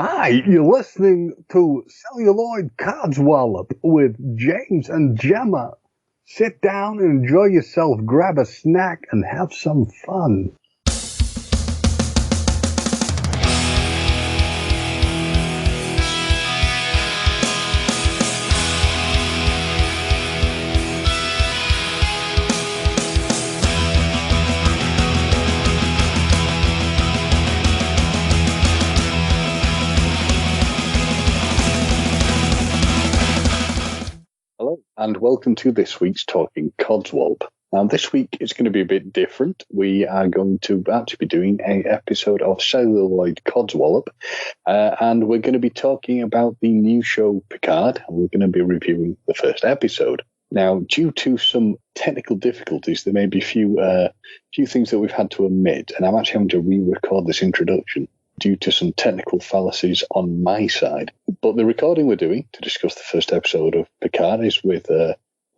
Hi, you're listening to Celluloid Codswallop with James and Gemma. Sit down and enjoy yourself, grab a snack, and have some fun. Hello, and welcome to this week's Talking Codswallop. Now, this week is going to be a bit different. We are going to actually be doing an episode of Celluloid Codswallop, and we're going to be talking about the new show Picard, and we're going to be reviewing the first episode. Now, due to some technical difficulties, there may be a few things that we've had to omit, and I'm actually having to re-record this introduction due to some technical fallacies on my side. But the recording we're doing to discuss the first episode of Picard is with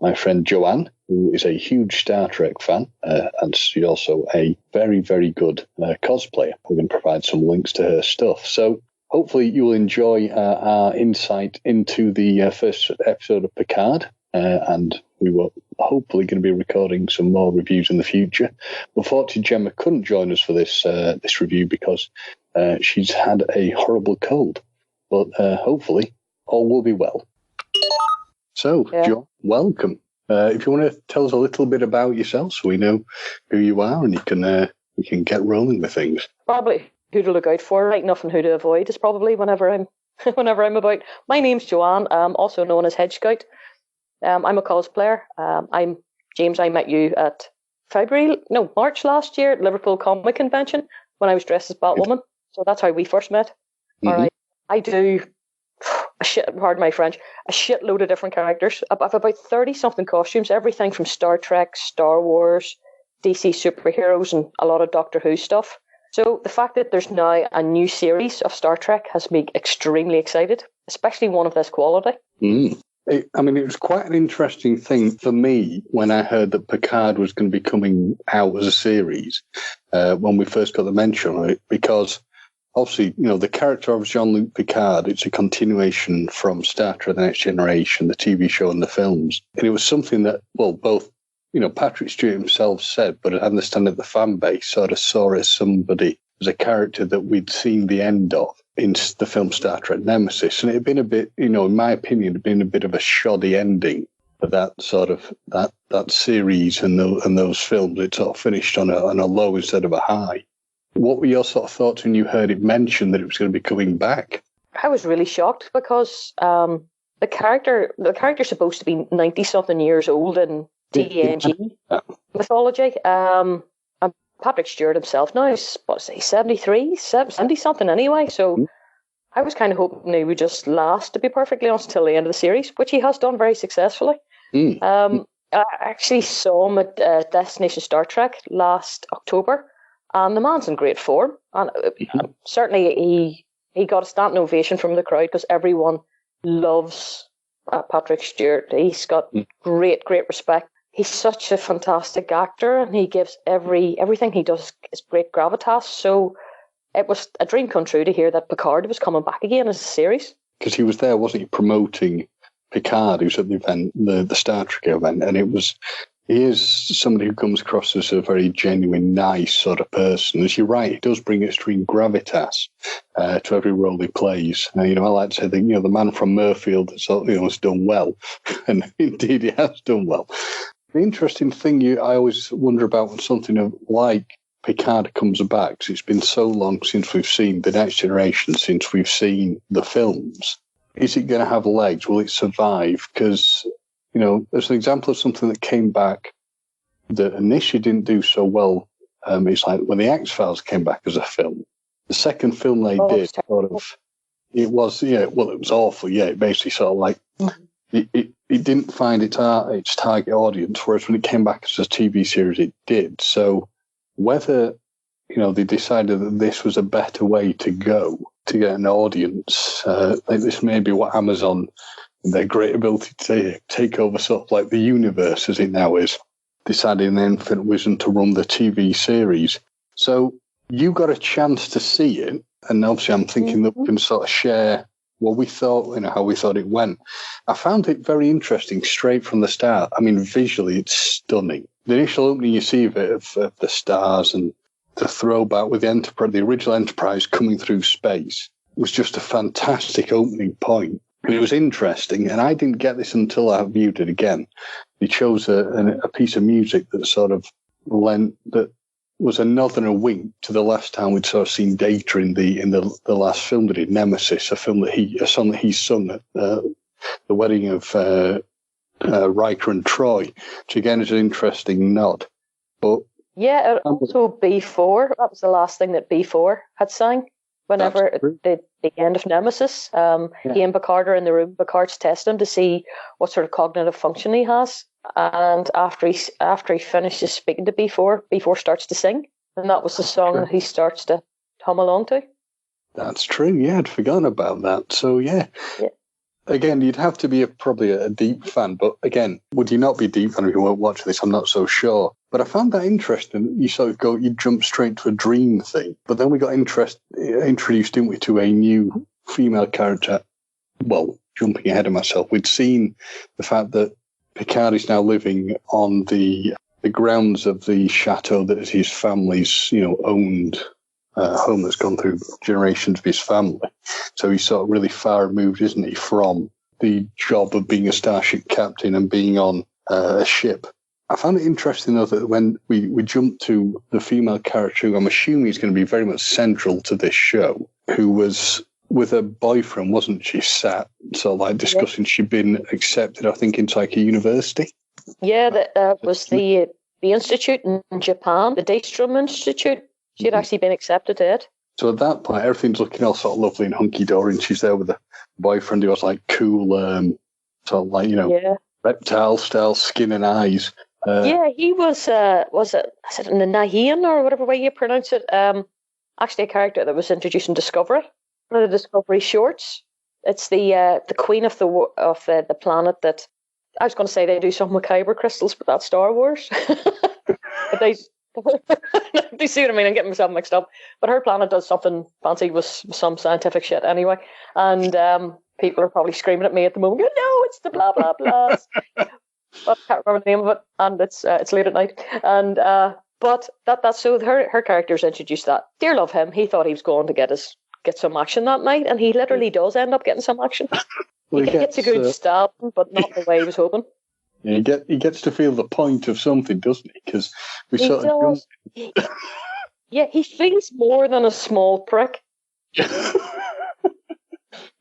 my friend Joanne, who is a huge Star Trek fan, and she's also a very, very good cosplayer. We're going to provide some links to her stuff. So hopefully you will enjoy our insight into the first episode of Picard, and we were hopefully going to be recording some more reviews in the future. Unfortunately, Gemma couldn't join us for this review because she's had a horrible cold. But hopefully all will be well. So, John, welcome. If you want to tell us a little bit about yourself so we know who you are and you can get rolling with things. Probably who to look out for, right? Nothing who to avoid is probably whenever I'm about. My name's Joanne, also known as Hedge Scout. I'm a cosplayer. I'm James. I met you at March last year at Liverpool Comic Convention when I was dressed as Batwoman. So that's how we first met. Mm-hmm. All right. I do pardon my French, a shitload of different characters. I have about 30-something costumes, everything from Star Trek, Star Wars, DC superheroes, and a lot of Doctor Who stuff. So the fact that there's now a new series of Star Trek has me extremely excited, especially one of this quality. Mm. It was quite an interesting thing for me when I heard that Picard was going to be coming out as a series when we first got the mention of it, because obviously, the character of Jean-Luc Picard, it's a continuation from Star Trek: The Next Generation, the TV show and the films. And it was something that, both, Patrick Stewart himself said, but I understand that the fan base sort of saw as a character that we'd seen the end of in the film Star Trek Nemesis. And it had been a bit, in my opinion, it had been a bit of a shoddy ending for that sort of, that series and those films. It sort of finished on a low instead of a high. What were your sort of thoughts when you heard it mentioned that it was going to be coming back? I was really shocked because the character's supposed to be 90-something years old in TNG mythology. And Patrick Stewart himself now is, 73, 70-something anyway. So I was kind of hoping he would just last, to be perfectly honest, until the end of the series, which he has done very successfully. I actually saw him at Destination Star Trek last October. And the man's in great form. And certainly he got a standing ovation from the crowd because everyone loves Patrick Stewart. He's got great respect. He's such a fantastic actor, and he gives everything he does is great gravitas. So it was a dream come true to hear that Picard was coming back again as a series. Because he was there, wasn't he, promoting Picard, who's at the event, the Star Trek event, and he is somebody who comes across as a very genuine, nice sort of person. As you're right, he does bring extreme gravitas to every role he plays. I like to say that, the man from Murfield has done well, and indeed he has done well. The interesting thing I always wonder about when something like Picard comes back, because it's been so long since we've seen The Next Generation, since we've seen the films. Is it going to have legs? Will it survive? Because there's an example of something that came back that initially didn't do so well. It's like when the X-Files came back as a film. The second film they did, it was awful. Yeah, it basically sort of like it didn't find its target audience, whereas when it came back as a TV series, it did. So whether they decided that this was a better way to go to get an audience, this may be what Amazon, their great ability to take over sort of like the universe as it now is, decided in Infinite Wisdom to run the TV series. So you got a chance to see it, and obviously I'm thinking that we can sort of share what we thought, how we thought it went. I found it very interesting straight from the start. I mean, visually, it's stunning. The initial opening you see of it, of the stars and the throwback with the original Enterprise coming through space, was just a fantastic opening point. And it was interesting, and I didn't get this until I viewed it again. They chose a piece of music that sort of that was a nod and a wink to the last time we'd sort of seen Data in the last film that he did, Nemesis, a song that he sung at the wedding of Riker and Troy, which again is an interesting nod. But yeah, also B4. That was the last thing that B4 had sang. Whenever the end of Nemesis, he and Picard are in the room. Picard's testing him to see what sort of cognitive function he has. And after he finishes speaking to B4 starts to sing, and that was the song that he starts to hum along to. That's true. Yeah, I'd forgotten about that. So yeah. Again, you'd have to be probably a deep fan, but again, would you not be a deep fan if you weren't watching this? I'm not so sure. But I found that interesting. You sort of you jump straight to a dream thing, but then we got introduced, didn't we, to a new female character. Well, jumping ahead of myself, we'd seen the fact that Picard is now living on the grounds of the chateau that is his family's, owned home that's gone through generations of his family. So he's sort of really far removed, isn't he, from the job of being a starship captain and being on a ship. I found it interesting, though, that when we jumped to the female character, who I'm assuming is going to be very much central to this show, who was with her boyfriend, wasn't she, sat sort of like discussing she'd been accepted, I think, into like a university? Yeah, that was the institute in Japan, the Daystrom Institute. She had actually been accepted to it. So at that point, everything's looking all sort of lovely and hunky-dory, and she's there with a boyfriend who has like cool, sort of like, reptile-style skin and eyes. He was it Nahian or whatever way you pronounce it? Actually a character that was introduced in Discovery, one of the Discovery shorts. It's the queen of the planet that, I was going to say they do something with kyber crystals, but that's Star Wars. But they... Do you see what I mean? I'm getting myself mixed up. But her planet does something fancy with some scientific shit anyway. And people are probably screaming at me at the moment, no, it's the blah, blah, blah. But I can't remember the name of it. And it's late at night. And but that's so her character's introduced that. Dear love him, he thought he was going to get some action that night. And he literally does end up getting some action. Well, he gets a good stab, but not the way he was hoping. Yeah, he gets to feel the point of something, doesn't he? Because we sort of yeah, he feels more than a small prick. Yeah,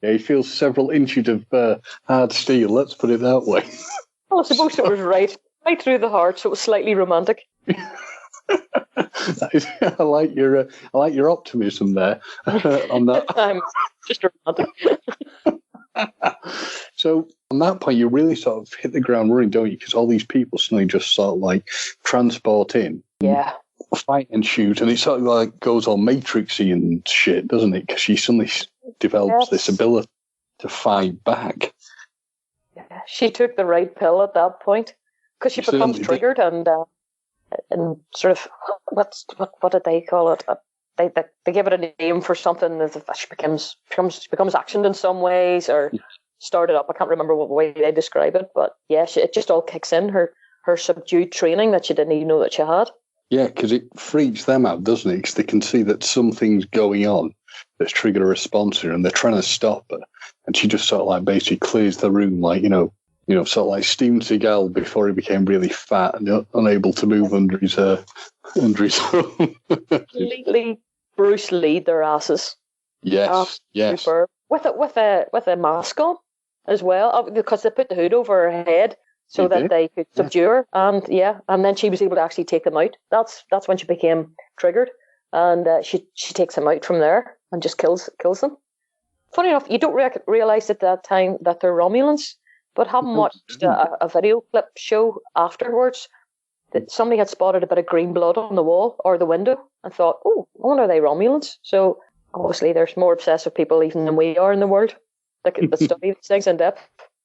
he feels several inches of hard steel. Let's put it that way. Well, I suppose it was right through the heart, so it was slightly romantic. I like your optimism there on that. I'm just romantic. So on that point, you really sort of hit the ground running, don't you? Because all these people suddenly just sort of like transport in, fight and shoot, and it sort of like goes all Matrixy and shit, doesn't it? Because she suddenly develops this ability to fight back. Yeah, she took the right pill at that point because she becomes triggered and sort of what did they call it? They give it a name for something that she becomes actioned in some ways or started up. I can't remember what way they describe it, but yeah, it just all kicks in, her subdued training that she didn't even know that she had. Yeah, because it freaks them out, doesn't it? Because they can see that something's going on that's triggered a response here, and they're trying to stop her. And she just sort of like basically clears the room, like sort of like Steven Seagal before he became really fat and unable to move under his home. Completely Bruce Lee their asses. Yes. Superb. With a mask on as well, because they put the hood over her head so that they could subdue her, and then she was able to actually take them out. That's when she became triggered, and she takes them out from there and just kills them. Funny enough, you don't realize at that time that they're Romulans, but having watched a video clip show afterwards, that somebody had spotted a bit of green blood on the wall or the window and thought, oh, I wonder, are they Romulans? So obviously there's more obsessive people even than we are in the world that study these things in depth.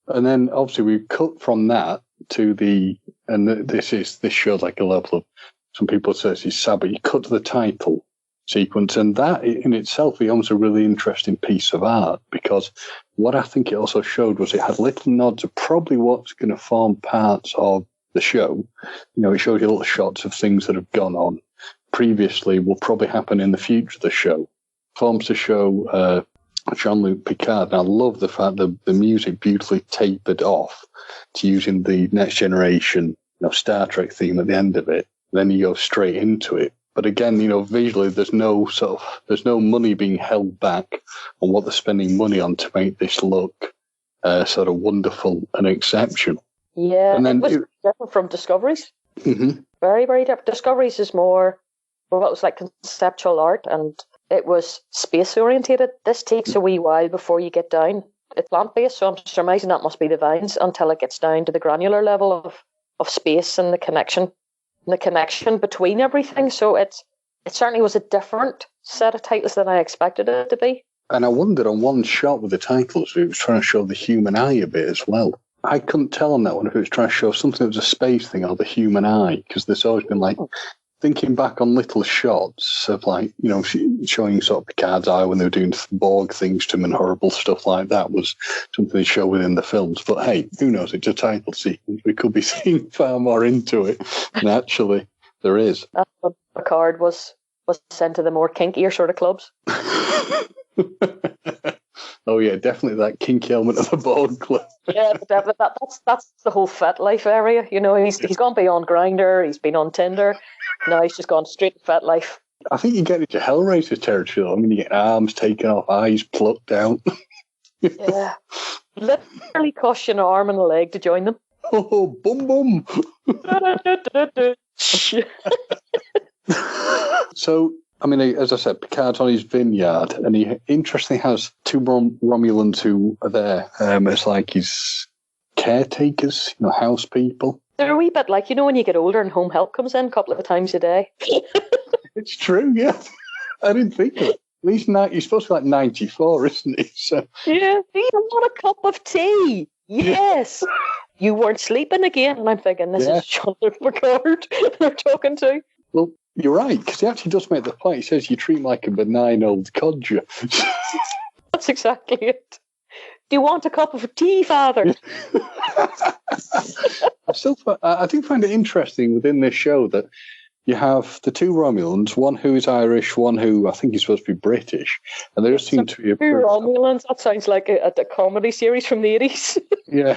And then obviously we cut from that to this shows like a level of, some people say it's sad, but you cut to the title sequence, and that in itself becomes a really interesting piece of art, because what I think it also showed was it had little nods of probably what's going to form parts of the show. It showed you little shots of things that have gone on previously, will probably happen in the future of the show. Forms to show Jean-Luc Picard. And I love the fact that the music beautifully tapered off to using the Next Generation Star Trek theme at the end of it. Then you go straight into it. But again, visually, there's no money being held back on what they're spending money on to make this look sort of wonderful and exceptional. Yeah, and then it was different from Discovery's. Mm-hmm. Very, very different. Discovery's is more, well, it was like conceptual art, and it was space orientated. This takes a wee while before you get down. It's plant based, so I'm surmising that must be the vines until it gets down to the granular level of space and the connection between everything. So it certainly was a different set of titles than I expected it to be. And I wondered on one shot with the titles, it was trying to show the human eye a bit as well. I couldn't tell on that one if it was trying to show something that was a space thing or the human eye, because there's always been thinking back on little shots of showing sort of Picard's eye when they were doing Borg things to him and horrible stuff like that was something they show within the films. But hey, who knows? It's a title sequence. We could be seeing far more into it than actually there is. That's when Picard was sent to the more kinkier sort of clubs. Oh yeah, definitely that kinky element of the Borg club. Yeah, definitely. That's the whole Fet Life area. He's gone beyond Grindr. He's been on Tinder. No, he's just gone straight to Fet Life. I think you get into Hellraiser territory, though. I mean, you get arms taken off, eyes plucked out. Yeah. Literally cost you an arm and a leg to join them. Oh, boom, boom. So, I mean, as I said, Picard's on his vineyard, and he interestingly has two Romulans who are there as like his caretakers, house people. They're a wee bit like, when you get older and home help comes in a couple of times a day. It's true, yeah. I didn't think of it. At least he's supposed to be like 94, isn't he? So. Yeah, do you want a cup of tea? Yes. Yeah. You weren't sleeping again. And I'm thinking, this is Jean-Luc Picard they're talking to. Well, you're right, because he actually does make the point. He says you treat him like a benign old codger. That's exactly it. Do you want a cup of tea, Father? I do find it interesting within this show that you have the two Romulans, one who is Irish, one who I think is supposed to be British, and they just seem to be... Two Romulans? That sounds like a comedy series from the 80s. Yeah.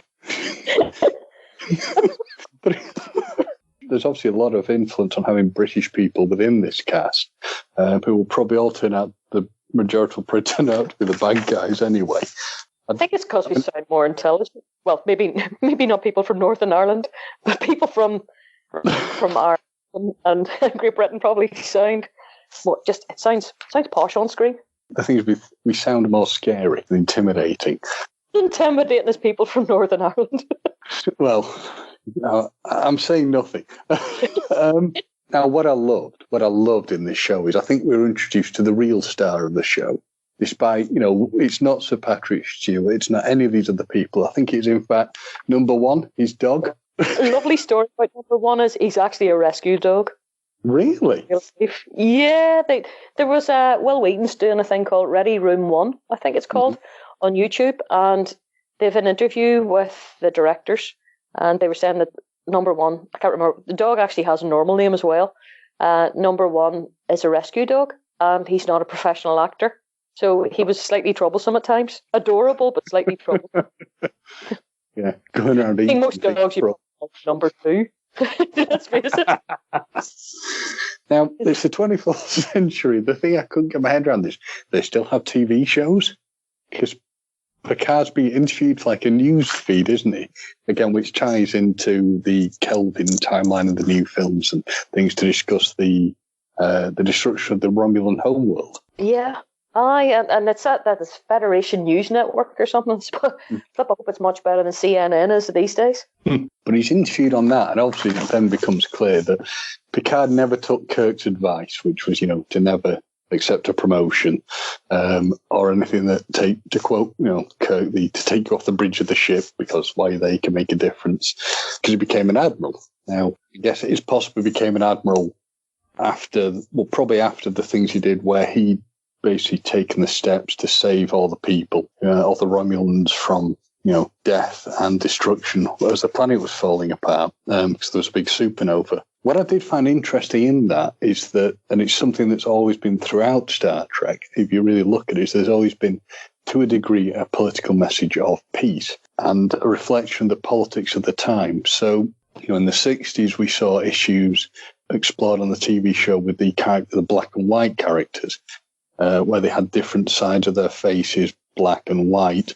But there's obviously a lot of influence on having British people within this cast, who will probably all turn out, the majority will probably turn out to be the bad guys anyway. I think it's because we sound more intelligent. Well, maybe not people from Northern Ireland, but people from Ireland and Great Britain probably sound more. Just it sounds posh on screen. The thing is, we sound more scary and intimidating. Intimidating as people from Northern Ireland. Well, I'm saying nothing. Now, what I loved in this show is I think we were introduced to the real star of the show. Despite, it's not Sir Patrick Stewart, it's not any of these other people. I think it's, in fact, number one, his dog. A lovely story about number one is he's actually a rescue dog. Really? Yeah, there was Will Wheaton's doing a thing called Ready Room 1, I think it's called, on YouTube, and they've an interview with the directors, and they were saying that number one, I can't remember, the dog actually has a normal name as well. Number one is a rescue dog, and he's not a professional actor. So he was slightly troublesome at times. Adorable, but slightly troublesome. Yeah, going around eating. I think most dogs you number two. Let's face it. Now, it's the 24th century. The thing I couldn't get my head around is they still have TV shows? Because Picard's being interviewed for like a news feed, isn't he? Again, which ties into the Kelvin timeline of the new films and things to discuss the destruction of the Romulan homeworld. Yeah. Aye, and it's that is Federation News Network or something. I hope it's much better than CNN is these days. But he's interviewed on that, and obviously it then becomes clear that Picard never took Kirk's advice, which was, to never accept a promotion or anything that to quote, Kirk, to take you off the bridge of the ship because why they can make a difference, because he became an admiral. Now, I guess it is possible he became an admiral probably after the things he did, where he basically taken the steps to save all the people, all the Romulans from, death and destruction as the planet was falling apart, because there was a big supernova. What I did find interesting in that is that, and it's something that's always been throughout Star Trek, if you really look at it, is there's always been, to a degree, a political message of peace and a reflection of the politics of the time. So, in the 60s, we saw issues explored on the TV show with the black and white characters, where they had different sides of their faces, black and white,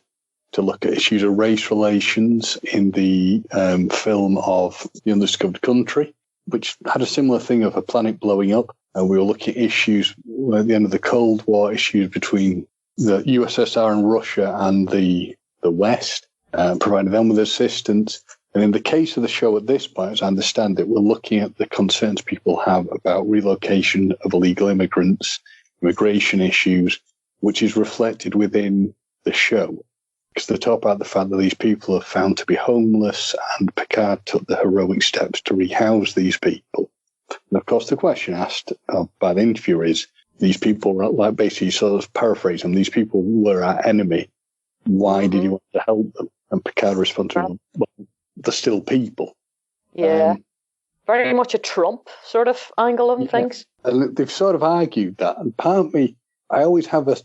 to look at issues of race relations in the film of The Undiscovered Country, which had a similar thing of a planet blowing up. And we were looking at issues at the end of the Cold War, issues between the USSR and Russia and the West, providing them with assistance. And in the case of the show at this point, as I understand it, we're looking at the concerns people have about relocation of illegal immigrants, immigration issues, which is reflected within the show. Because they talk about the fact that these people are found to be homeless, and Picard took the heroic steps to rehouse these people. And of course, the question asked by the interviewer is, these people were, like, basically sort of paraphrase them, these people were our enemy. Why did you want to help them? And Picard responded, well, they're still people. Yeah. Very much a Trump sort of angle on things. And they've sort of argued that. And part of me, I always have a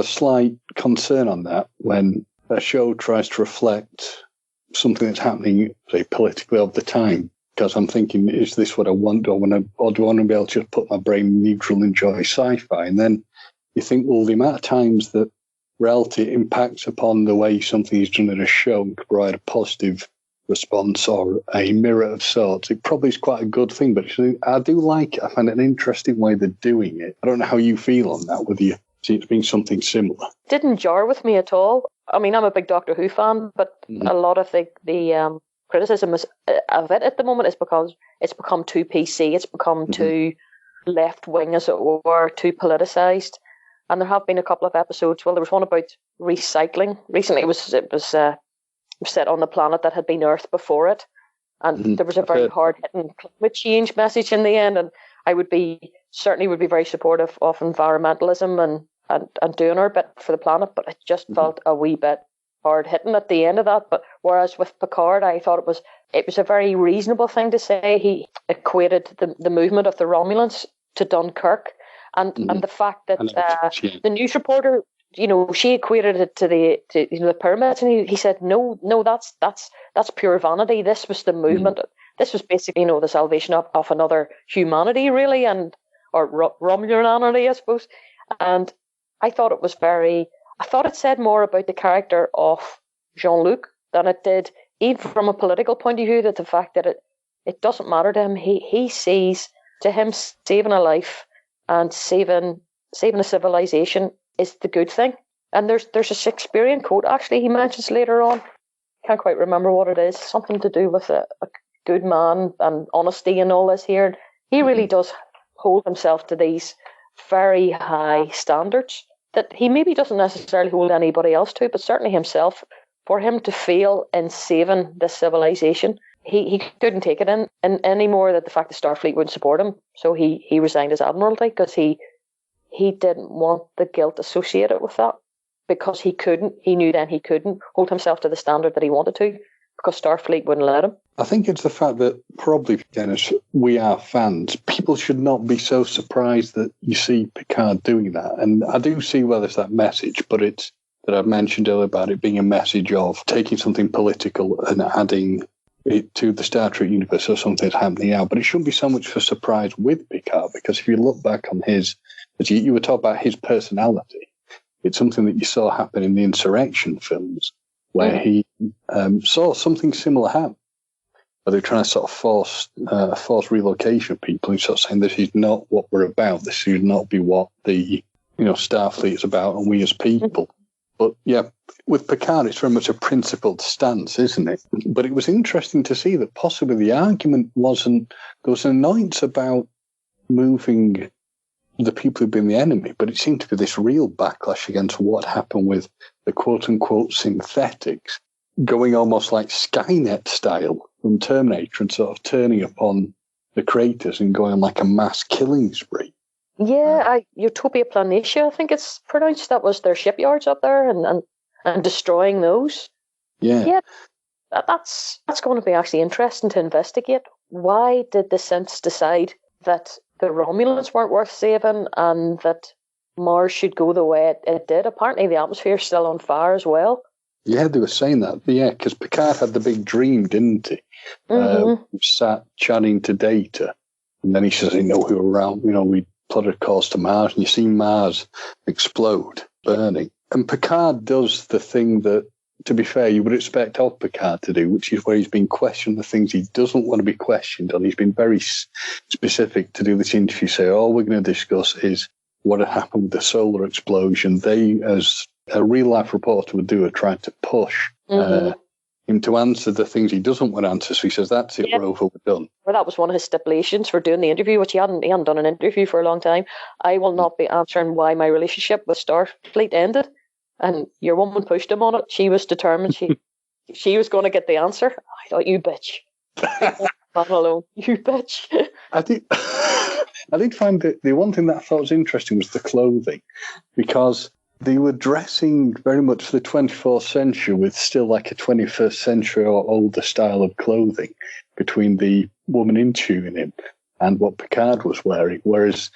slight concern on that when a show tries to reflect something that's happening, say, politically of the time. Because I'm thinking, is this what I want? Or do I want to be able to just put my brain neutral and enjoy sci-fi? And then you think, well, the amount of times that reality impacts upon the way something is done in a show and could provide a positive response or a mirror of sorts, it probably is quite a good thing. But I do like it. I find it an interesting way they're doing it. I don't know how you feel on that, whether you see it being something similar. Didn't jar with me at all. I mean, I'm a big Doctor Who fan, but a lot of the criticism of it at the moment is because it's become too PC. It's become too left-wing, as it were, too politicised. And there have been a couple of episodes. Well, there was one about recycling. Recently, it was set on the planet that had been Earth before it. And there was a very hard-hitting climate change message in the end. And I would be very supportive of environmentalism and doing our bit for the planet, but it just felt a wee bit hard-hitting at the end of that. But whereas with Picard, I thought it was a very reasonable thing to say. He equated the movement of the Romulans to Dunkirk, and the fact that the news reporter, she equated it to the pyramids, and he said, no, that's pure vanity. This was the movement. This was basically, the salvation of another humanity, really, or Romulanity, I suppose. And I thought it said more about the character of Jean-Luc than it did, even from a political point of view, that the fact that it doesn't matter to him. He sees, to him, saving a life and saving a civilization is the good thing. And there's a Shakespearean quote, actually, he mentions later on. Can't quite remember what it is. Something to do with a good man and honesty and all this here. He really does hold himself to these very high standards that he maybe doesn't necessarily hold anybody else to, but certainly himself. For him to fail in saving this civilization, he couldn't take it in anymore, that the fact that Starfleet wouldn't support him. So he resigned his admiralty because he didn't want the guilt associated with that, because he knew then he couldn't hold himself to the standard that he wanted to, because Starfleet wouldn't let him. I think it's the fact that probably, Dennis, we are fans. People should not be so surprised that you see Picard doing that. And I do see where there's that message, but it's that I've mentioned earlier about it being a message of taking something political and adding it to the Star Trek universe or something that's happening now. But it shouldn't be so much for surprise with Picard, because if you look back on his, as you were talking about his personality, it's something that you saw happen in the Insurrection films, where he saw something similar happen. But they're trying to sort of force relocation of people. He's sort of saying, this is not what we're about. This should not be what the Starfleet is about, and we as people. But yeah, with Picard, it's very much a principled stance, isn't it? But it was interesting to see that possibly the argument wasn't, there was an annoyance about moving the people who've been the enemy, but it seemed to be this real backlash against what happened with the quote-unquote synthetics, going almost like Skynet style from Terminator and sort of turning upon the creators and going on like a mass killing spree. Yeah, Utopia Planitia, I think it's pronounced. That was their shipyards up there, and destroying those. Yeah. That's going to be actually interesting to investigate. Why did the Synths decide that the Romulans weren't worth saving and that Mars should go the way it did? Apparently the atmosphere's still on fire as well. Yeah, they were saying that. Yeah, because Picard had the big dream, didn't he? Sat chatting to Data, and then he says, we were around, we plotted a course to Mars, and you see Mars explode, burning. And Picard does the thing that, to be fair, you would expect of Picard to do, which is where he's been questioned the things he doesn't want to be questioned on. He's been very specific to do this interview, say, all we're going to discuss is what had happened with the solar explosion. They, as a real-life reporter would do, are trying to push him to answer the things he doesn't want to answer. So he says, that's it, we're over, we're done. Well, that was one of his stipulations for doing the interview, which he hadn't done an interview for a long time. I will not be answering why my relationship with Starfleet ended. And your woman pushed him on it. She was determined. She was going to get the answer. I thought, you bitch. Man alone, you bitch. I did find that the one thing that I thought was interesting was the clothing, because they were dressing very much for the 24th century with still like a 21st century or older style of clothing between the woman interviewing him and what Picard was wearing. Whereas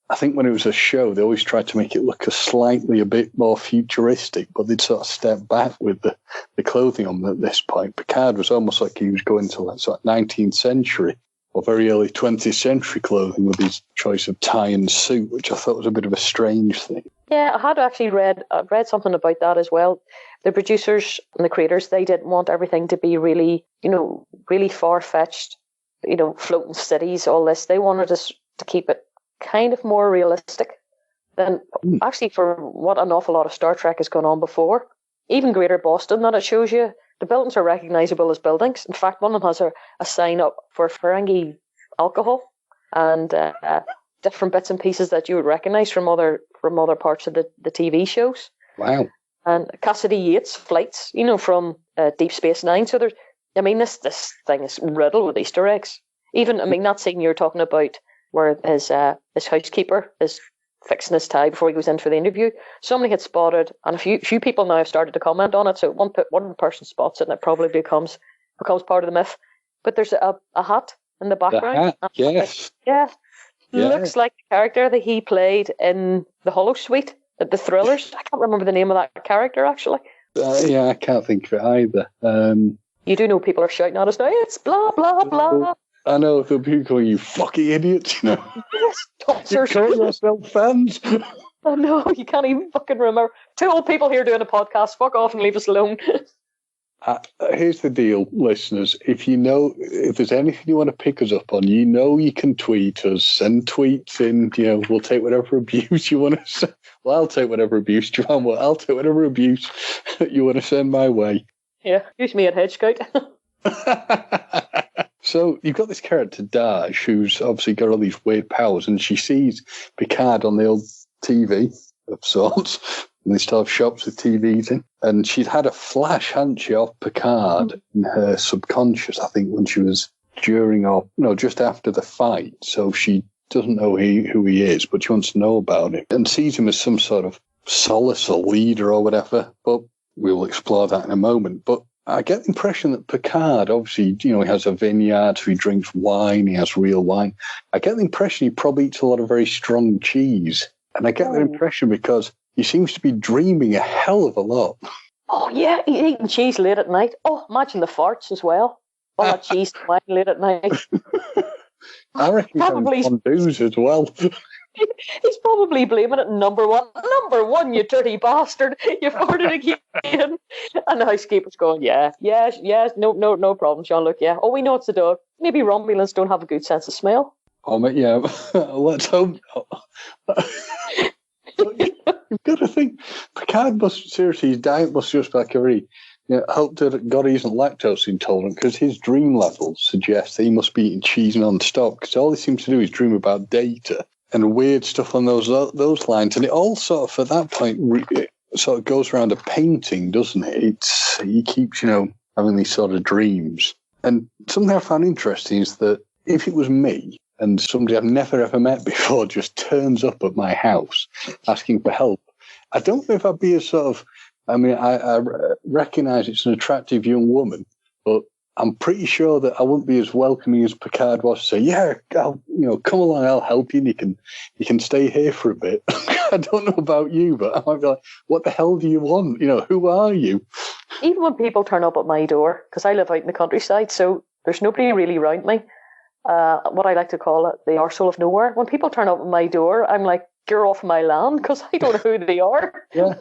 I think when it was a show, they always tried to make it look a bit more futuristic, but they'd sort of step back with the clothing on at this point. Picard was almost like he was going to like sort of 19th century or very early 20th century clothing with his choice of tie and suit, which I thought was a bit of a strange thing. Yeah, I had actually read something about that as well. The producers and the creators, they didn't want everything to be really, really far-fetched, floating cities, all this. They wanted us to keep it kind of more realistic than actually for what an awful lot of Star Trek has gone on before. Even Greater Boston, that it shows you, the buildings are recognizable as buildings. In fact, one of them has a sign up for Ferengi alcohol and different bits and pieces that you would recognize from other parts of the TV shows. Wow. And Cassidy Yates flights, from Deep Space Nine. So this thing is riddled with Easter eggs. Even, that scene you're talking about where his housekeeper is fixing his tie before he goes in for the interview. Somebody had spotted, and a few people now have started to comment on it. So one person spots it, and it probably becomes part of the myth. But there's a hat in the background. The hat, yes. Yeah. Looks like the character that he played in the Holosuite, the Thrillers. I can't remember the name of that character, actually. I can't think of it either. You do know people are shouting at us now, it's blah, blah, blah. I know, the people calling you fucking idiots, Yes, you call yourself fans. I know, you can't even fucking remember. Two old people here doing a podcast, fuck off and leave us alone. Here's the deal, listeners. If there's anything you want to pick us up on, you can tweet us, send tweets in, we'll take whatever abuse you want to send. Well, I'll take whatever abuse, Joanne, I'll take whatever abuse you want to send my way. Yeah, use me at Head Scout. So you've got this character, Daj, who's obviously got all these weird powers, and she sees Picard on the old TV of sorts, and they still have shops with TVs in. And she'd had a flash, hadn't she, of Picard in her subconscious, I think, when she was just after the fight. So she doesn't know who he is, but she wants to know about him and sees him as some sort of solace or leader or whatever. But we'll explore that in a moment. But I get the impression that Picard, obviously, he has a vineyard, so he drinks wine, he has real wine. I get the impression he probably eats a lot of very strong cheese. And I get that impression because he seems to be dreaming a hell of a lot. Oh, yeah, he's eating cheese late at night. Oh, imagine the farts as well. All that cheese and wine late at night. I reckon he's having fondues as well. He's probably blaming it number one. Number one, you dirty bastard. You farted again. And the housekeeper's going, yes, no problem, Jean-Luc, yeah. Oh, we know it's a dog. Maybe Romulans don't have a good sense of smell. Oh, yeah, let's hope not. You've got to think, Picard his diet must just be like a very, hope that God he isn't lactose intolerant, because his dream levels suggest that he must be eating cheese non-stop, because all he seems to do is dream about Data and weird stuff on those lines. And it all sort of, at that point, it sort of goes around a painting, doesn't it? He keeps, having these sort of dreams. And something I found interesting is that if it was me and somebody I've never ever met before just turns up at my house asking for help, I don't know if I'd be as sort of, I recognise it's an attractive young woman, but I'm pretty sure that I wouldn't be as welcoming as Picard was to say, yeah, come along, I'll help you, and you can stay here for a bit. I don't know about you, but I might be like, what the hell do you want? Who are you? Even when people turn up at my door, because I live out in the countryside, so there's nobody really around me, what I like to call it, the arsehole of nowhere. When people turn up at my door, I'm like, you're off my land, because I don't know who they are. Yeah.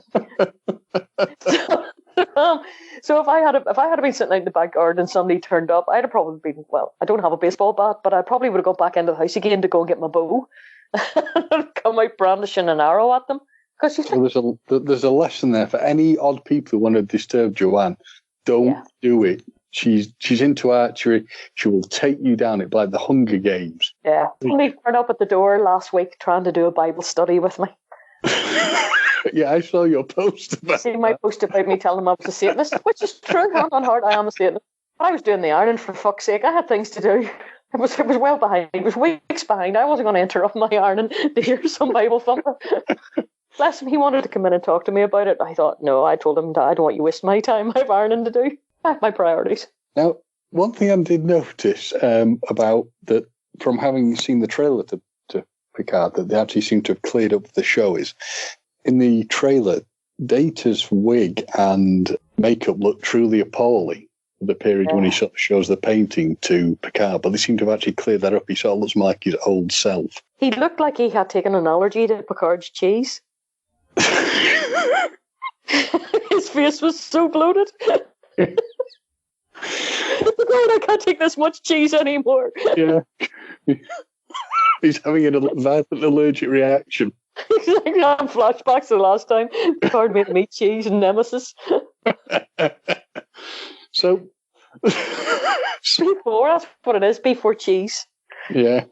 So if I had been sitting out in the back garden and somebody turned up, I'd have probably been, well, I don't have a baseball bat, but I probably would have gone back into the house again to go and get my bow and come out brandishing an arrow at them. So there's a lesson there for any odd people who want to disturb Joanne. Don't do it. She's into archery. She will take you down. It'd be like the Hunger Games. Yeah. Somebody turned up at the door last week trying to do a Bible study with me. Yeah, I saw your post about See my post about me telling them I was a Satanist, which is true, hand on heart, I am a Satanist. But I was doing the ironing, for fuck's sake. I had things to do. It was well behind. It was weeks behind. I wasn't going to interrupt my ironing to hear some Bible thumping. Bless him, he wanted to come in and talk to me about it. I thought, no, I told him, I don't want you wasting my time. I have ironing to do. I have my priorities. Now, one thing I did notice about that, from having seen the trailer to Picard, that they actually seem to have cleared up the show is, in the trailer, Data's wig and makeup look truly appalling for the period when he sort of shows the painting to Picard, but they seem to have actually cleared that up. He sort of looks more like his old self. He looked like he had taken an allergy to Picard's cheese. His face was so bloated. Picard, I can't take this much cheese anymore. Yeah. He's having a violent allergic reaction. He's like, I'm flashbacks to the last time Picard made meat, cheese, and Nemesis. So, B4, that's what it is, B4 cheese. Yeah.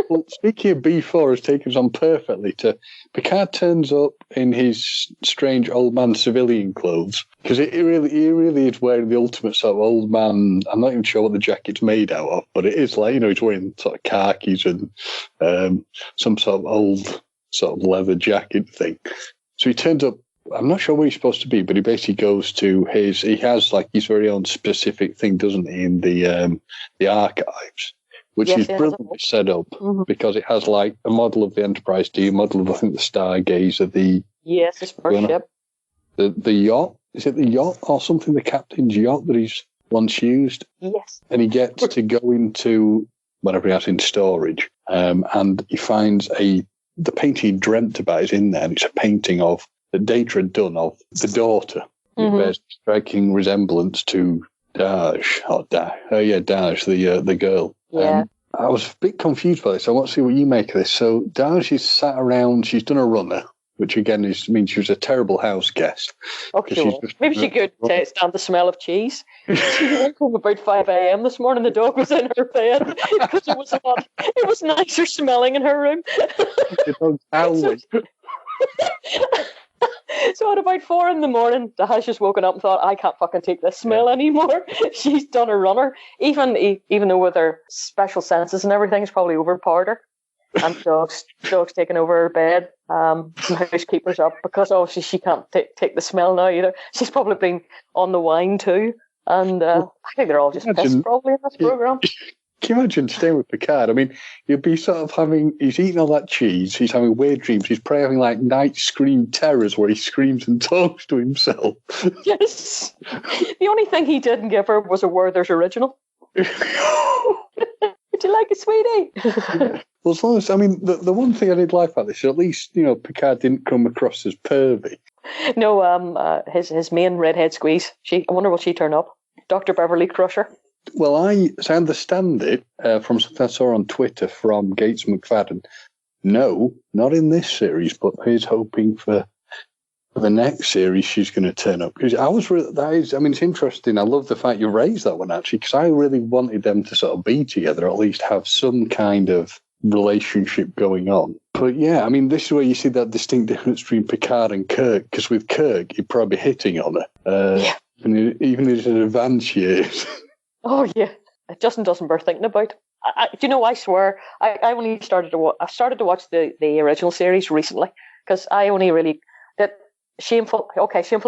Well, speaking of B4 has taken us on perfectly to Picard turns up in his strange old man civilian clothes, because he really is wearing the ultimate sort of old man. I'm not even sure what the jacket's made out of, but it is like, he's wearing sort of khakis and some sort of old sort of leather jacket thing. So he turns up. I'm not sure where he's supposed to be, but he basically goes to he has like his very own specific thing, doesn't he, in the archives, which is brilliantly set up, because it has like a model of the Enterprise D, a model of, I think, the Stargazer, his first ship. The yacht. Is it the yacht or something, the captain's yacht that he's once used? Yes. And he gets to go into whatever he has in storage, and he finds the painting he dreamt about is in there, and it's a painting that Data had done of the daughter. It bears striking resemblance to Dash, Dash, the girl. Yeah. I was a bit confused by this. I want to see what you make of this. So Dash is sat around, she's done a runner, which again means she was a terrible house guest. Okay, maybe she could stand the smell of cheese. She woke up about 5 a.m. this morning. The dog was in her bed because it was hot. It was nicer smelling in her room. The dog's howling. So at about 4 a.m, Dash just woken up and thought, I can't fucking take this smell anymore. She's done a runner. Even though with her special senses and everything, it's probably overpowered her. And dogs taking over her bed. The housekeeper's up because obviously she can't take the smell now either. She's probably been on the wine too. And I think they're all just pissed probably in this program. Can you imagine staying with Picard? I mean, you'd be sort of he's eating all that cheese, he's having weird dreams, he's probably having like night scream terrors where he screams and talks to himself. Yes. The only thing he didn't give her was a Werther's original. Would you like a sweetie? Yeah. Well, as long as, the one thing I did like about this is at least, Picard didn't come across as pervy. No, his main redhead squeeze, I wonder will she turn up? Dr. Beverly Crusher. Well, as I understand it, from something I saw on Twitter from Gates McFadden, no, not in this series, but he's hoping for the next series she's going to turn up. Because it's interesting. I love the fact you raised that one, actually, because I really wanted them to sort of be together, or at least have some kind of relationship going on. But yeah, this is where you see that distinct difference between Picard and Kirk, because with Kirk, he'd probably be hitting on her, even in his advanced years. Oh, yeah. it just doesn't bear thinking about. Do you know? I swear, I only started to I started to watch the original series recently because I only really that shameful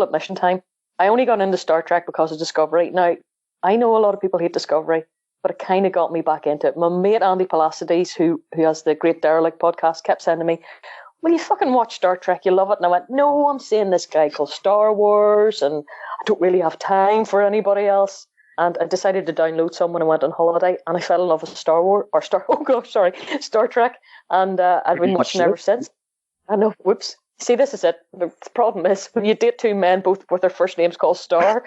admission time. I only got into Star Trek because of Discovery. Now I know a lot of people hate Discovery, but it kind of got me back into it. My mate Andy Palacides, who has the Great Derelict podcast, kept sending me, "Will you fucking watch Star Trek? You love it." And I went, "No, I'm seeing this guy called Star Wars, and I don't really have time for anybody else." And I decided to download some when I went on holiday, and I fell in love with Star Trek, and I've been watching ever since. I know, whoops. See, this is it. The problem is when you date two men, both with their first names called Star,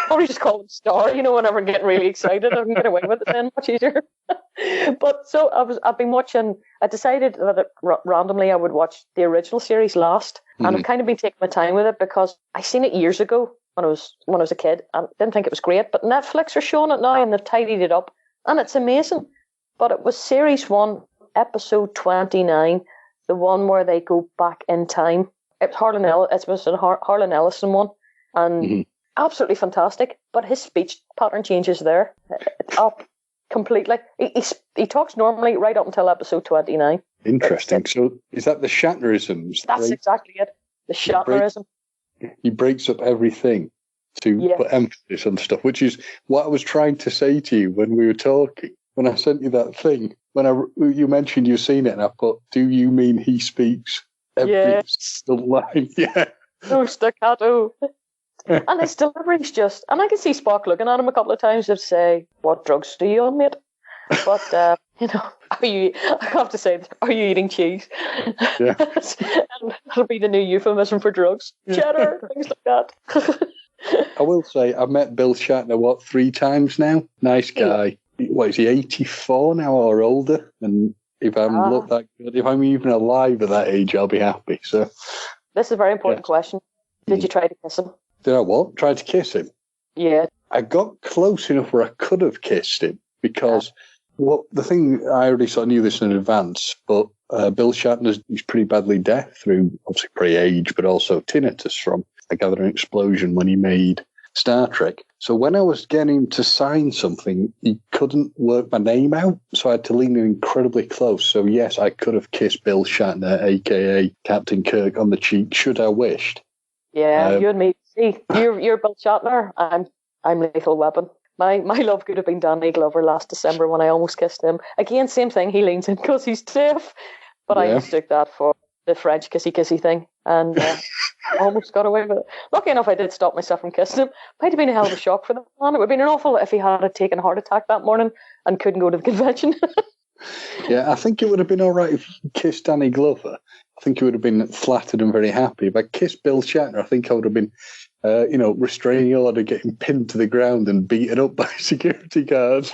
probably just call them Star. Whenever I'm getting really excited, I can get away with it then much easier. But so I've been watching. I decided that randomly I would watch the original series last, and I've kind of been taking my time with it because I seen it years ago when I was a kid and didn't think it was great. But Netflix are showing it now and they've tidied it up, and it's amazing. But it was series 1, episode 29. The one where they go back in time. It was a Harlan Ellison one, and absolutely fantastic. But his speech pattern changes there. It's up completely. He talks normally right up until episode 29. Interesting. So is that the Shatnerisms? That's exactly it. The Shatnerism. He breaks up everything to put emphasis on stuff, which is what I was trying to say to you when we were talking. When I sent you that thing, you mentioned you've seen it, and I thought, do you mean he speaks every single line? Yeah. No staccato. And his delivery's just, and I can see Spock looking at him a couple of times and say, "What drugs do you on, mate?" But, I have to say, are you eating cheese? Yeah. And that'll be the new euphemism for drugs. Cheddar, things like that. I will say, I've met Bill Shatner, 3 times now? Nice guy. What is he, 84 now or older? And if I'm look that good, if I'm even alive at that age, I'll be happy. So this is a very important question. Did you try to kiss him? Did I what? Try to kiss him? Yeah. I got close enough where I could have kissed him because the thing, I already sort of knew this in advance, but Bill Shatner's he's pretty badly deaf through obviously pre-age, but also tinnitus from, I gather, an explosion when he made Star Trek. So when I was getting to sign something, he couldn't work my name out, so I had to lean in incredibly close. So yes, I could have kissed Bill Shatner, a.k.a. Captain Kirk, on the cheek, should I wished. Yeah, you and me. See, you're Bill Shatner, I'm Lethal Weapon. My love could have been Danny Glover last December when I almost kissed him. Again, same thing, he leans in because he's deaf, but I mistook that for the French kissy thing, and I almost got away with it. Lucky enough, I did stop myself from kissing him. Might have been a hell of a shock for the man. It would have been an awful if he had taken a heart attack that morning and couldn't go to the convention. Yeah, I think it would have been all right if you kissed Danny Glover. I think he would have been flattered and very happy. If I kissed Bill Shatner, I think I would have been, restraining order, getting pinned to the ground and beaten up by security guards.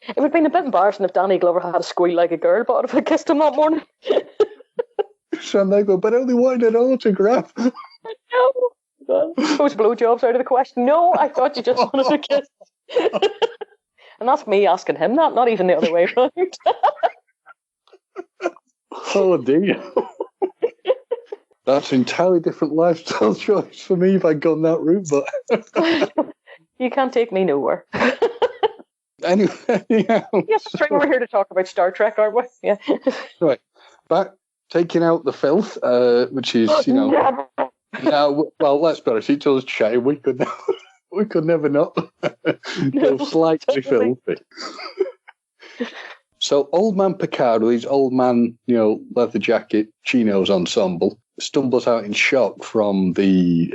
It would have been a bit embarrassing if Danny Glover had a squeal like a girl, but if I kissed him that morning. So they go, but I only wanted an autograph. No. Those blowjobs out of the question. No, I thought you just wanted to kiss. And that's me asking him that, not even the other way around. Oh dear. That's an entirely different lifestyle choice for me if I'd gone that route, but you can't take me nowhere. Anyway, yes, that's right. We're here to talk about Star Trek, aren't we? Yeah. Right. Back taking out the filth, which is, now, well, let's be honest, it's us chatting. We could never not go slightly filthy. So old man Picard, with his old man, leather jacket, chinos ensemble, stumbles out in shock from the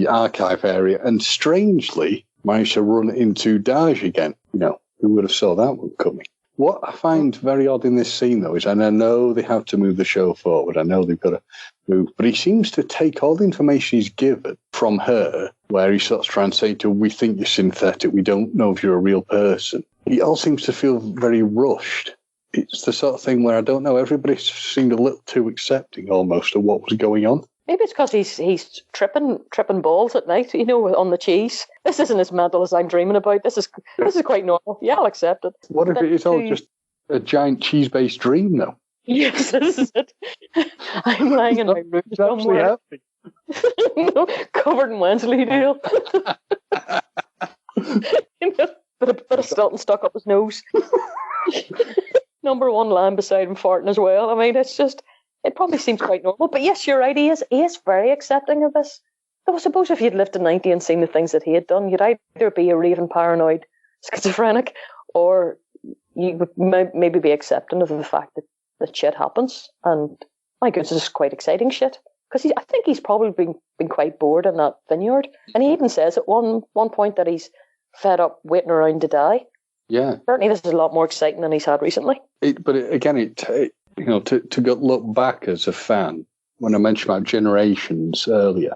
archive area and strangely managed to run into Daj again. Who would have saw that one coming? What I find very odd in this scene, though, is, and I know they have to move the show forward, I know they've got to move, but he seems to take all the information he's given from her, where he sort of trying to say to her, we think you're synthetic, we don't know if you're a real person. He all seems to feel very rushed. It's the sort of thing where, I don't know, everybody seemed a little too accepting almost of what was going on. Maybe it's because he's tripping balls at night, on the cheese. This isn't as mental as I'm dreaming about. This is quite normal. Yeah, I'll accept it. What if it is all just a giant cheese-based dream, though? Yes, this is it. I'm lying in my room somewhere. Covered in Wensleydale. But Stilton stuck up his nose. Number one lamb beside him farting as well. I mean, it's just, it probably seems quite normal. But yes, you're right, he is very accepting of this. I suppose if you'd lived to 90 and seen the things that he had done, you'd either be a raving paranoid schizophrenic, or you would maybe be accepting of the fact that shit happens. And my goodness, it's quite exciting shit. Because I think he's probably been quite bored in that vineyard. And he even says at one point that he's fed up waiting around to die. Yeah. Certainly this is a lot more exciting than he's had recently. To look back as a fan, when I mentioned about Generations earlier,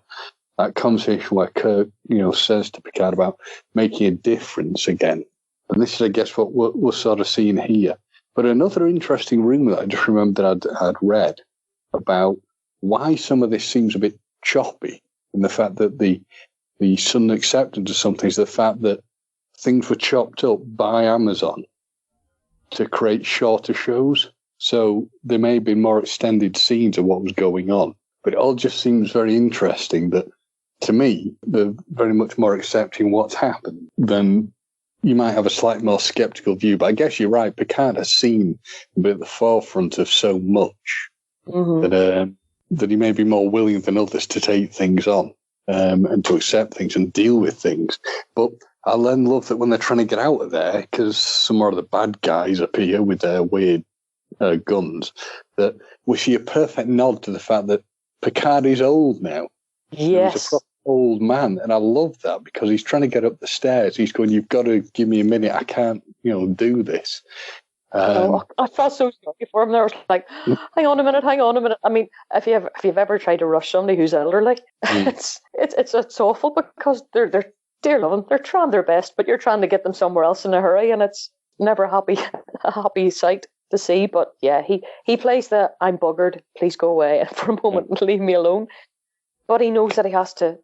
that conversation where Kirk, says to Picard about making a difference again. And this is, I guess, what we're sort of seeing here. But another interesting rumour that I just remembered I'd read about why some of this seems a bit choppy, and the fact that the sudden acceptance of something is the fact that things were chopped up by Amazon to create shorter shows. So there may have been more extended scenes of what was going on. But it all just seems very interesting that, to me, they're very much more accepting what's happened than you might have a slightly more sceptical view. But I guess you're right. Picard has seen a bit at the forefront of so much that he may be more willing than others to take things on and to accept things and deal with things. But I then love that when they're trying to get out of there, because some more of the bad guys appear with their weird guns, that we see a perfect nod to the fact that Picard is old now. Yes. He's a proper old man, and I love that because he's trying to get up the stairs. He's going, "You've got to give me a minute. I can't, do this." I felt so sorry for him. There was like, hang on a minute. I mean, if you've ever tried to rush somebody who's elderly, it's awful because they're dear loving. They're trying their best, but you're trying to get them somewhere else in a hurry, and it's never a happy sight to see. But yeah, he plays the "I'm buggered, please go away for a moment and leave me alone." But he knows that he has to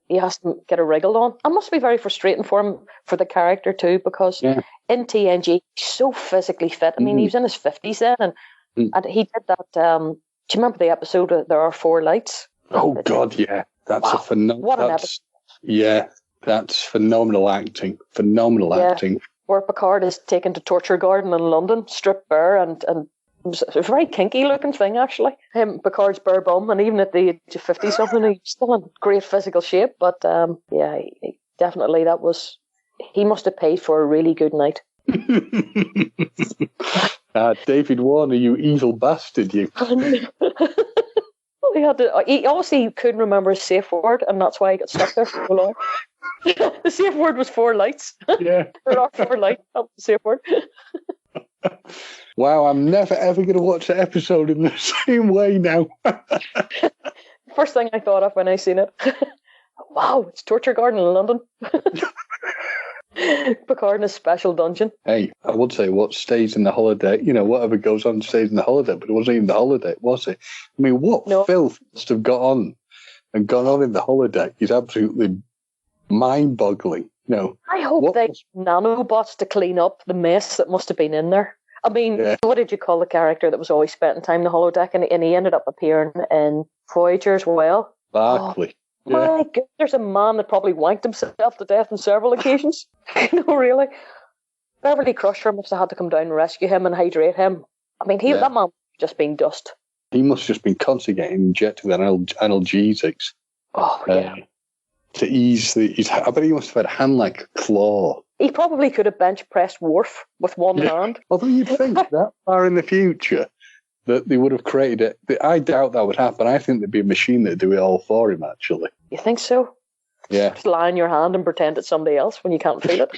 get a wriggle on. It must be very frustrating for him, for the character too, because in TNG he's so physically fit. I mean, he was in his 50s then, and he did that. Do you remember the episode "There Are Four Lights"? Oh God, yeah, that's a phenomenal. What an episode! Yeah, that's phenomenal acting. Phenomenal acting. Where Picard is taken to Torture Garden in London, stripped bare, and it was a very kinky looking thing, actually. Picard's bare bum, and even at the age of 50-something, he's still in great physical shape. But definitely he must have paid for a really good night. David Warner, you evil bastard, you. He obviously couldn't remember his safe word, and that's why he got stuck there for so long. The safe word was 4 lights. Yeah. There are 4 lights. That was the safe word. Wow, I'm never ever going to watch that episode in the same way now. First thing I thought of when I seen it. Wow, it's Torture Garden in London. Picard in a special dungeon. Hey, I would say what stays in the holodeck, whatever goes on stays in the holodeck, but it wasn't even the holodeck, was it? I mean, what filth must have gone on in the holodeck is absolutely mind-boggling. I hope they nanobots to clean up the mess that must have been in there. I mean, What did you call the character that was always spending time in the holodeck, and he ended up appearing in Voyager as well? Barclay. My God, there's a man that probably wanked himself to death on several occasions. Really. Beverly Crusher must have had to come down and rescue him and hydrate him. I mean, that man just been dust. He must have just been constantly getting injected with analgesics. Oh, yeah. To ease I bet he must have had a hand like a claw. He probably could have bench pressed Worf with one hand. Although you'd think that far in the future that they would have created it. I doubt that would happen. I think there'd be a machine that'd do it all for him, actually. You think so? Yeah. Just lie on your hand and pretend it's somebody else when you can't feel it.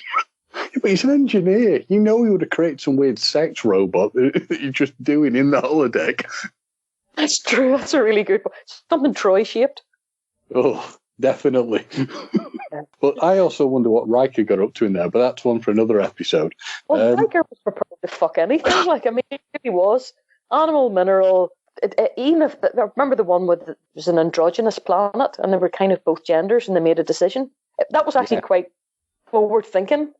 But he's an engineer. He would have created some weird sex robot that you're just doing in the holodeck. That's true. That's a really good one. Something Troy-shaped. Oh, definitely. But I also wonder what Riker got up to in there, but that's one for another episode. Well, Riker was prepared to fuck anything. He was. Animal, mineral. Even if, remember the one with it was an androgynous planet and they were kind of both genders and they made a decision? That was actually quite forward thinking,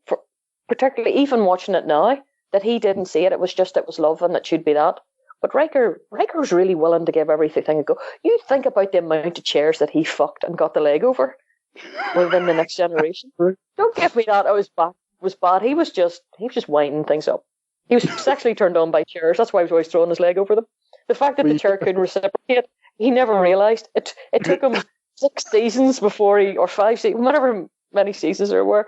particularly even watching it now, that he didn't see it. It was love and it should be that. But Riker was really willing to give everything a go. You think about the amount of chairs that he fucked and got the leg over within the Next Generation. Don't give me that. I was back was bad. He was just winding things up. He was sexually turned on by chairs. That's why he was always throwing his leg over them. The fact that the chair couldn't reciprocate, he never realised. It took him 6 seasons before or 5 seasons, whatever many seasons there were,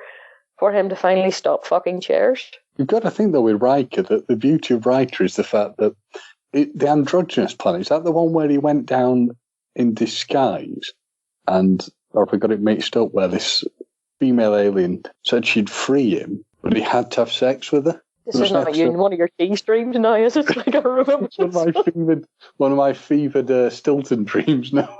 for him to finally stop fucking chairs. You've got to think, though, with Riker, that the beauty of Riker is the fact that the androgynous planet, is that the one where he went down in disguise? And, or if I got it mixed up, where this female alien said she'd free him, but he had to have sex with her? This is not one of your key streams now, is it? I don't remember. one of my fevered Stilton dreams now.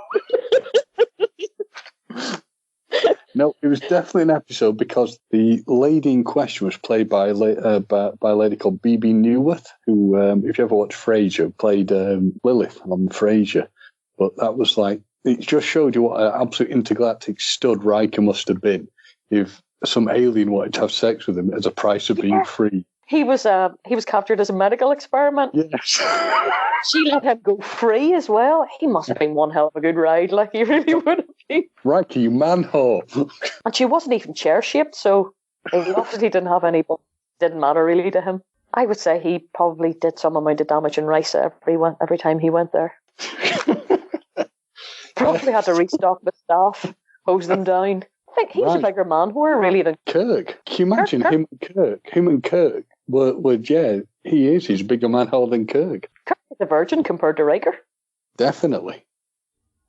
No, it was definitely an episode because the lady in question was played by a lady called B.B. Newworth, who, if you ever watched Frasier, played Lilith on Frasier. But that was like, it just showed you what an absolute intergalactic stud Riker must have been if some alien wanted to have sex with him as a price of being free. He was captured as a medical experiment. Yes. She let him go free as well. He must have been one hell of a good ride, like he really would have been. Riker, you man whore. And she wasn't even chair-shaped, so he obviously didn't have any, but didn't matter really to him. I would say he probably did some amount of damage in Risa every time he went there. Probably had to restock the staff, hose them down. I think he's a bigger man whore, really, than Kirk. Can you imagine him and Kirk? Him and Kirk were he is. He's a bigger man whore than Kirk. Kirk is a virgin compared to Riker. Definitely.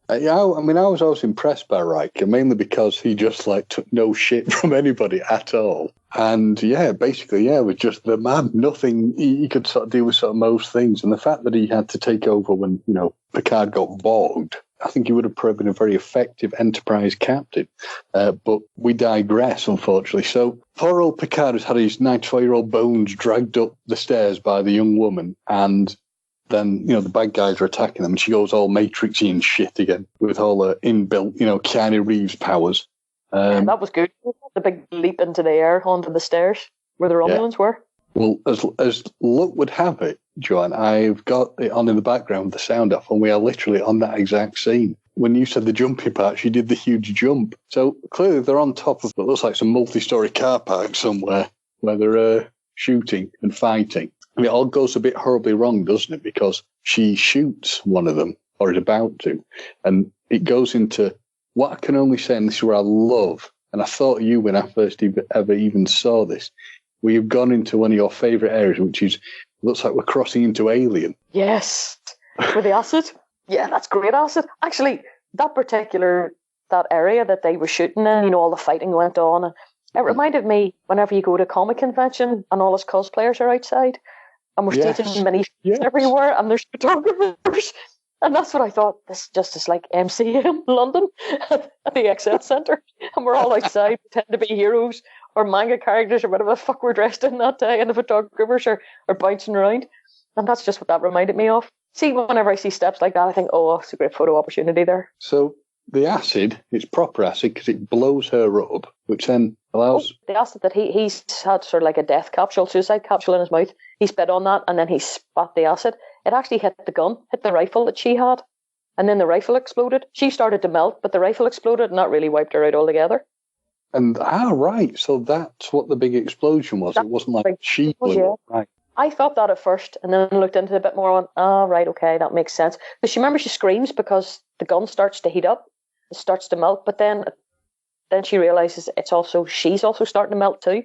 I was always impressed by Riker, mainly because he just took no shit from anybody at all. And basically, was just the man. Nothing, he could sort of deal with sort of most things. And the fact that he had to take over when, Picard got bogged, I think he would have proven a very effective Enterprise captain. But we digress, unfortunately. So poor old Picard has had his 94-year-old bones dragged up the stairs by the young woman, and then, the bad guys are attacking them, and she goes all Matrixy and shit again with all her inbuilt, Keanu Reeves powers. That was good. The big leap into the air onto the stairs where the Romulans were. Well, as luck would have it, Joanne, I've got it on in the background, the sound off, and we are literally on that exact scene. When you said the jumping part, she did the huge jump. So clearly they're on top of what looks like some multi-story car park somewhere where they're shooting and fighting. And it all goes a bit horribly wrong, doesn't it? Because she shoots one of them, or is about to, and it goes into what I can only say, and this is where I love, and I thought of you when I first ever even saw this, where you've gone into one of your favourite areas, which is, looks like we're crossing into Alien. Yes, with the acid. Yeah, that's great acid. Actually, that area that they were shooting in, all the fighting went on. It reminded me whenever you go to a comic convention and all us cosplayers are outside and we're staging mini everywhere and there's photographers. And that's what I thought. This just is like MCM London at the XL Centre. And we're all outside, pretend to be heroes or manga characters or whatever the fuck we're dressed in that day. And the photographers are bouncing around. And that's just what that reminded me of. See, whenever I see steps like that, I think, oh, it's a great photo opportunity there. So the acid, it's proper acid because it blows her up, which then allows... the acid that he's had sort of like a death capsule, suicide capsule in his mouth. He spit on that and then he spat the acid. It actually hit the gun, hit the rifle that she had. And then the rifle exploded. She started to melt, but the rifle exploded and that really wiped her out altogether. And, right, so that's what the big explosion was. It wasn't like she blew up, right. I thought that at first, and then looked into it a bit more on, right, okay, that makes sense. Because she screams because the gun starts to heat up, it starts to melt, but then she realises she's also starting to melt too,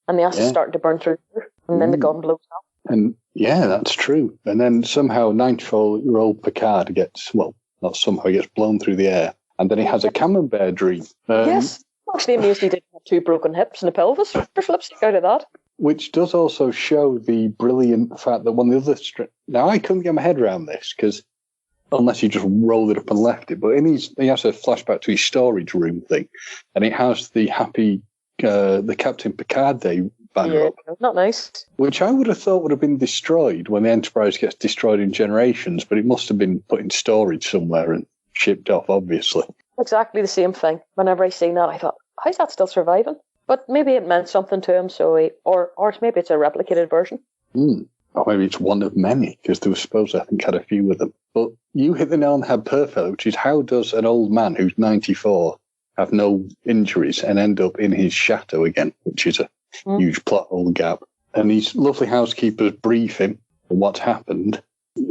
and the acid's starting to burn through her, and then the gun blows up. And yeah, that's true. And then somehow 94-year-old Picard gets, well, not somehow, he gets blown through the air, and then he has a camembert dream. Yes, I'm actually amazed he didn't have 2 broken hips and a pelvis for flip stick out of that. Which does also show the brilliant fact that one of the other... Now, I couldn't get my head around this, because unless you just rolled it up and left it, but he has a flashback to his storage room thing, and it has the the Captain Picard Day banner up. Not nice. Which I would have thought would have been destroyed when the Enterprise gets destroyed in Generations, but it must have been put in storage somewhere and shipped off, obviously. Exactly the same thing. Whenever I seen that, I thought, how's that still surviving? But maybe it meant something to him, or maybe it's a replicated version. Or maybe it's one of many, because there was supposed to, I think, had a few of them. But you hit the nail on the head perfectly, which is how does an old man who's 94 have no injuries and end up in his shadow again, which is a huge plot hole gap. And these lovely housekeepers brief him on what's happened.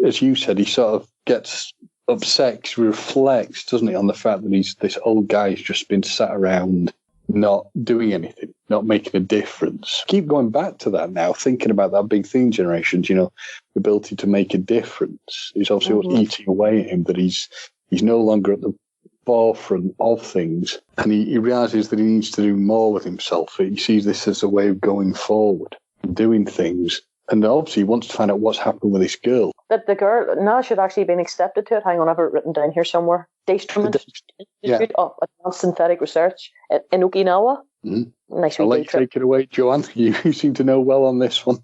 As you said, he sort of gets upset, he reflects, doesn't he, on the fact that this old guy's just been sat around not doing anything, not making a difference. Keep going back to that now, thinking about that big thing, Generations, the ability to make a difference is obviously what's eating away at him, that he's no longer at the forefront of things, and he realizes that he needs to do more with himself. He sees this as a way of going forward and doing things. And obviously he wants to find out what's happened with this girl. That the girl, Nash had actually been accepted to it. Hang on, I've it written down here somewhere. Daystrom Institute of Advanced Synthetic Research in Okinawa. Mm-hmm. Nice. I'll let you take it away, Joanne. You seem to know well on this one.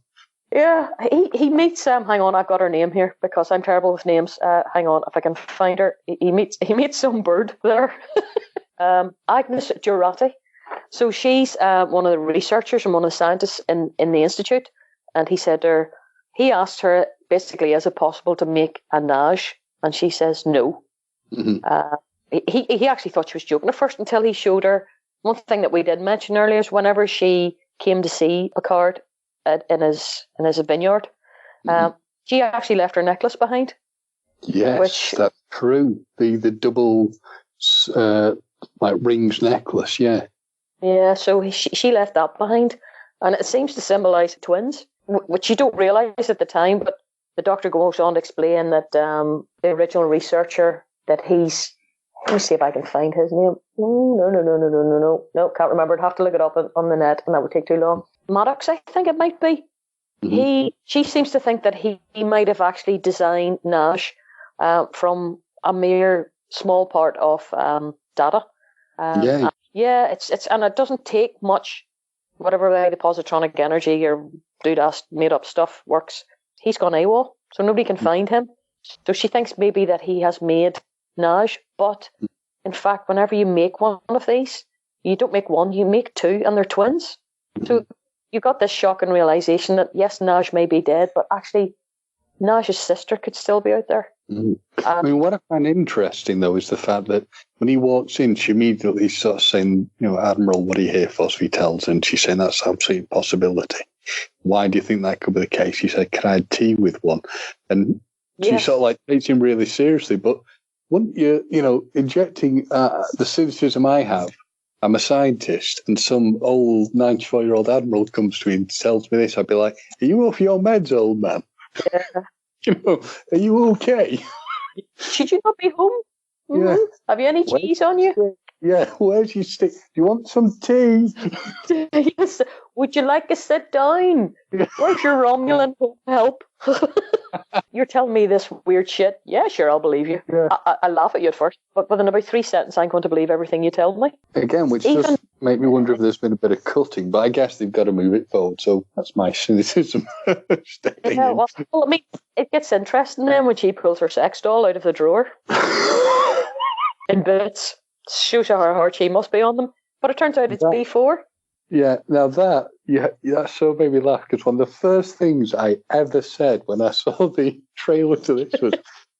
Yeah, he meets, hang on, I've got her name here because I'm terrible with names. Hang on, if I can find her. He meets some bird there. Agnes Jurati. So she's one of the researchers and one of the scientists in the institute. And he said to her, he asked her basically, is it possible to make a Naj? And she says no. Mm-hmm. He actually thought she was joking at first until he showed her. One thing that we did mention earlier is whenever she came to see Picard in his vineyard, she actually left her necklace behind. Yes, that's true. The double rings necklace, yeah. Yeah, so she left that behind. And it seems to symbolise twins, which you don't realise at the time, but the doctor goes on to explain that the original researcher, that he's... Let me see if I can find his name. No, can't remember. I'd have to look it up on the net, and that would take too long. Maddox, I think it might be. Mm-hmm. She seems to think that he might have actually designed Nash from a mere small part of data. It's and it doesn't take much. Whatever way the positronic energy or dude-ass made-up stuff works, he's gone AWOL, so nobody can find him. So she thinks maybe that he has made Naj, but in fact, whenever you make one of these, you don't make one, you make two, and they're twins. So you got this shocking realization that, yes, Naj may be dead, but actually, Naj's sister could still be out there. I mean, what I find interesting, though, is the fact that when he walks in, she immediately starts saying, Admiral, what are you here for? So he tells her, and she's saying that's absolutely impossibility. Why do you think that could be the case? He said, can I have tea with one? And she sort of takes him really seriously. But wouldn't you, injecting the cynicism I have, I'm a scientist, and some old 94-year-old Admiral comes to me and tells me this, I'd be like, are you off your meds, old man? Yeah. Are you okay? Should you not be home? Mm-hmm. Yeah. Have you any cheese on you? Yeah, where's your stick? Do you want some tea? Yes. Would you like to sit down? Where's your Romulan help? You're telling me this weird shit? Yeah, sure, I'll believe you. Yeah. I laugh at you at first, but within about 3 sentences, I'm going to believe everything you tell me. Again, which does make me wonder if there's been a bit of cutting, but I guess they've got to move it forward, so that's my cynicism. Well, I mean, it gets interesting then when she pulls her sex doll out of the drawer in bits. Shows how hard she must be on them. But it turns out it's B4. Yeah, now that so made me laugh, because one of the first things I ever said when I saw the trailer to this was,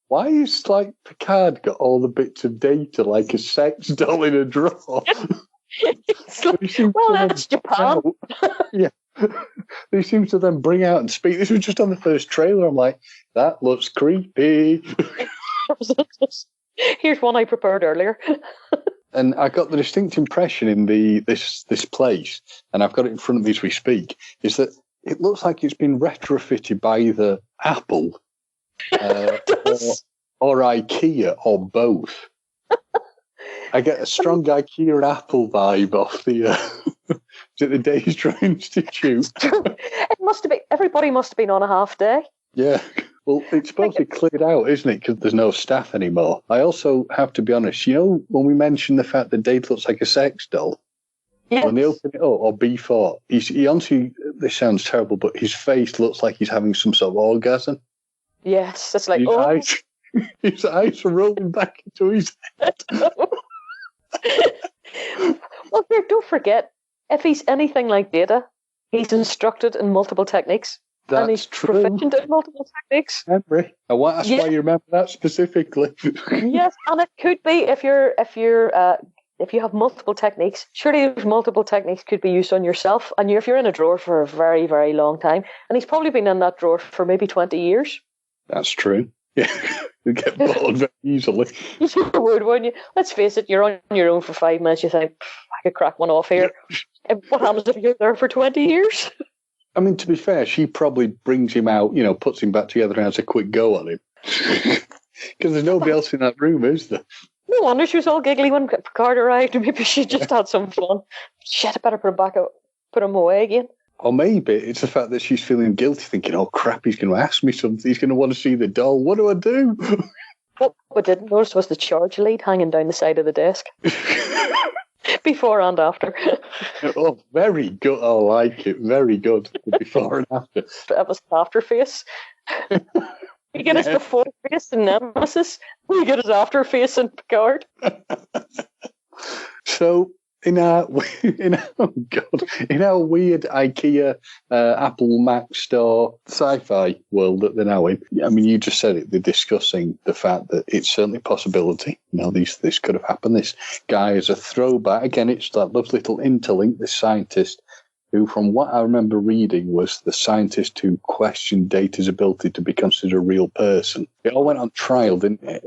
why is Picard got all the bits of data like a sex doll in a drawer? That's Japan. Yeah. He seems to then bring out and speak. This was just on the first trailer. I'm like, that looks creepy. Here's one I prepared earlier. And I got the distinct impression in this place, and I've got it in front of me as we speak, is that it looks like it's been retrofitted by either Apple or IKEA or both. I get a strong IKEA and Apple vibe off the Daystrom Institute. It must have been. Everybody must have been on a half day. Yeah. Well, it's supposed to be cleared out, isn't it? Because there's no staff anymore. I also have to be honest, when we mentioned the fact that Dave looks like a sex doll, when they open it up, or B4, he honestly, this sounds terrible, but his face looks like he's having some sort of orgasm. Yes, it's like, his eyes are rolling back into his head. Well, here, don't forget, if he's anything like Data, he's instructed in multiple techniques. That's and he's true. proficient in multiple techniques. That's why you remember that specifically. Yes, and it could be if you're if you have multiple techniques, surely those multiple techniques could be used on yourself. And if you're in a drawer for a very, very long time, and he's probably been in that drawer for maybe 20 years. That's true. Yeah, you get bored very easily. You would, wouldn't you? Let's face it, you're on your own for 5 minutes, you think, I could crack one off here. What happens if you're there for 20 years? I mean, to be fair, she probably brings him out, puts him back together and has a quick go at him. Because there's nobody else in that room, is there? No wonder she was all giggly when Picard arrived. Maybe she just had some fun. Shit, I better put him away again. Or maybe it's the fact that she's feeling guilty, thinking, oh crap, he's going to ask me something. He's going to want to see the doll. What do I do? What I didn't notice was the charge lead hanging down the side of the desk. Before and after. Oh, very good. I like it. Very good. Before and after. That was after face. We get his before face in Nemesis. We get his after face in Picard. So in our weird IKEA Apple Mac Store sci-fi world that they're now in, I mean, you just said it. They're discussing the fact that it's certainly a possibility. This could have happened. This guy is a throwback. Again, it's that lovely little interlink. This scientist who, from what I remember reading, was the scientist who questioned Data's ability to be considered a real person. It all went on trial, didn't it?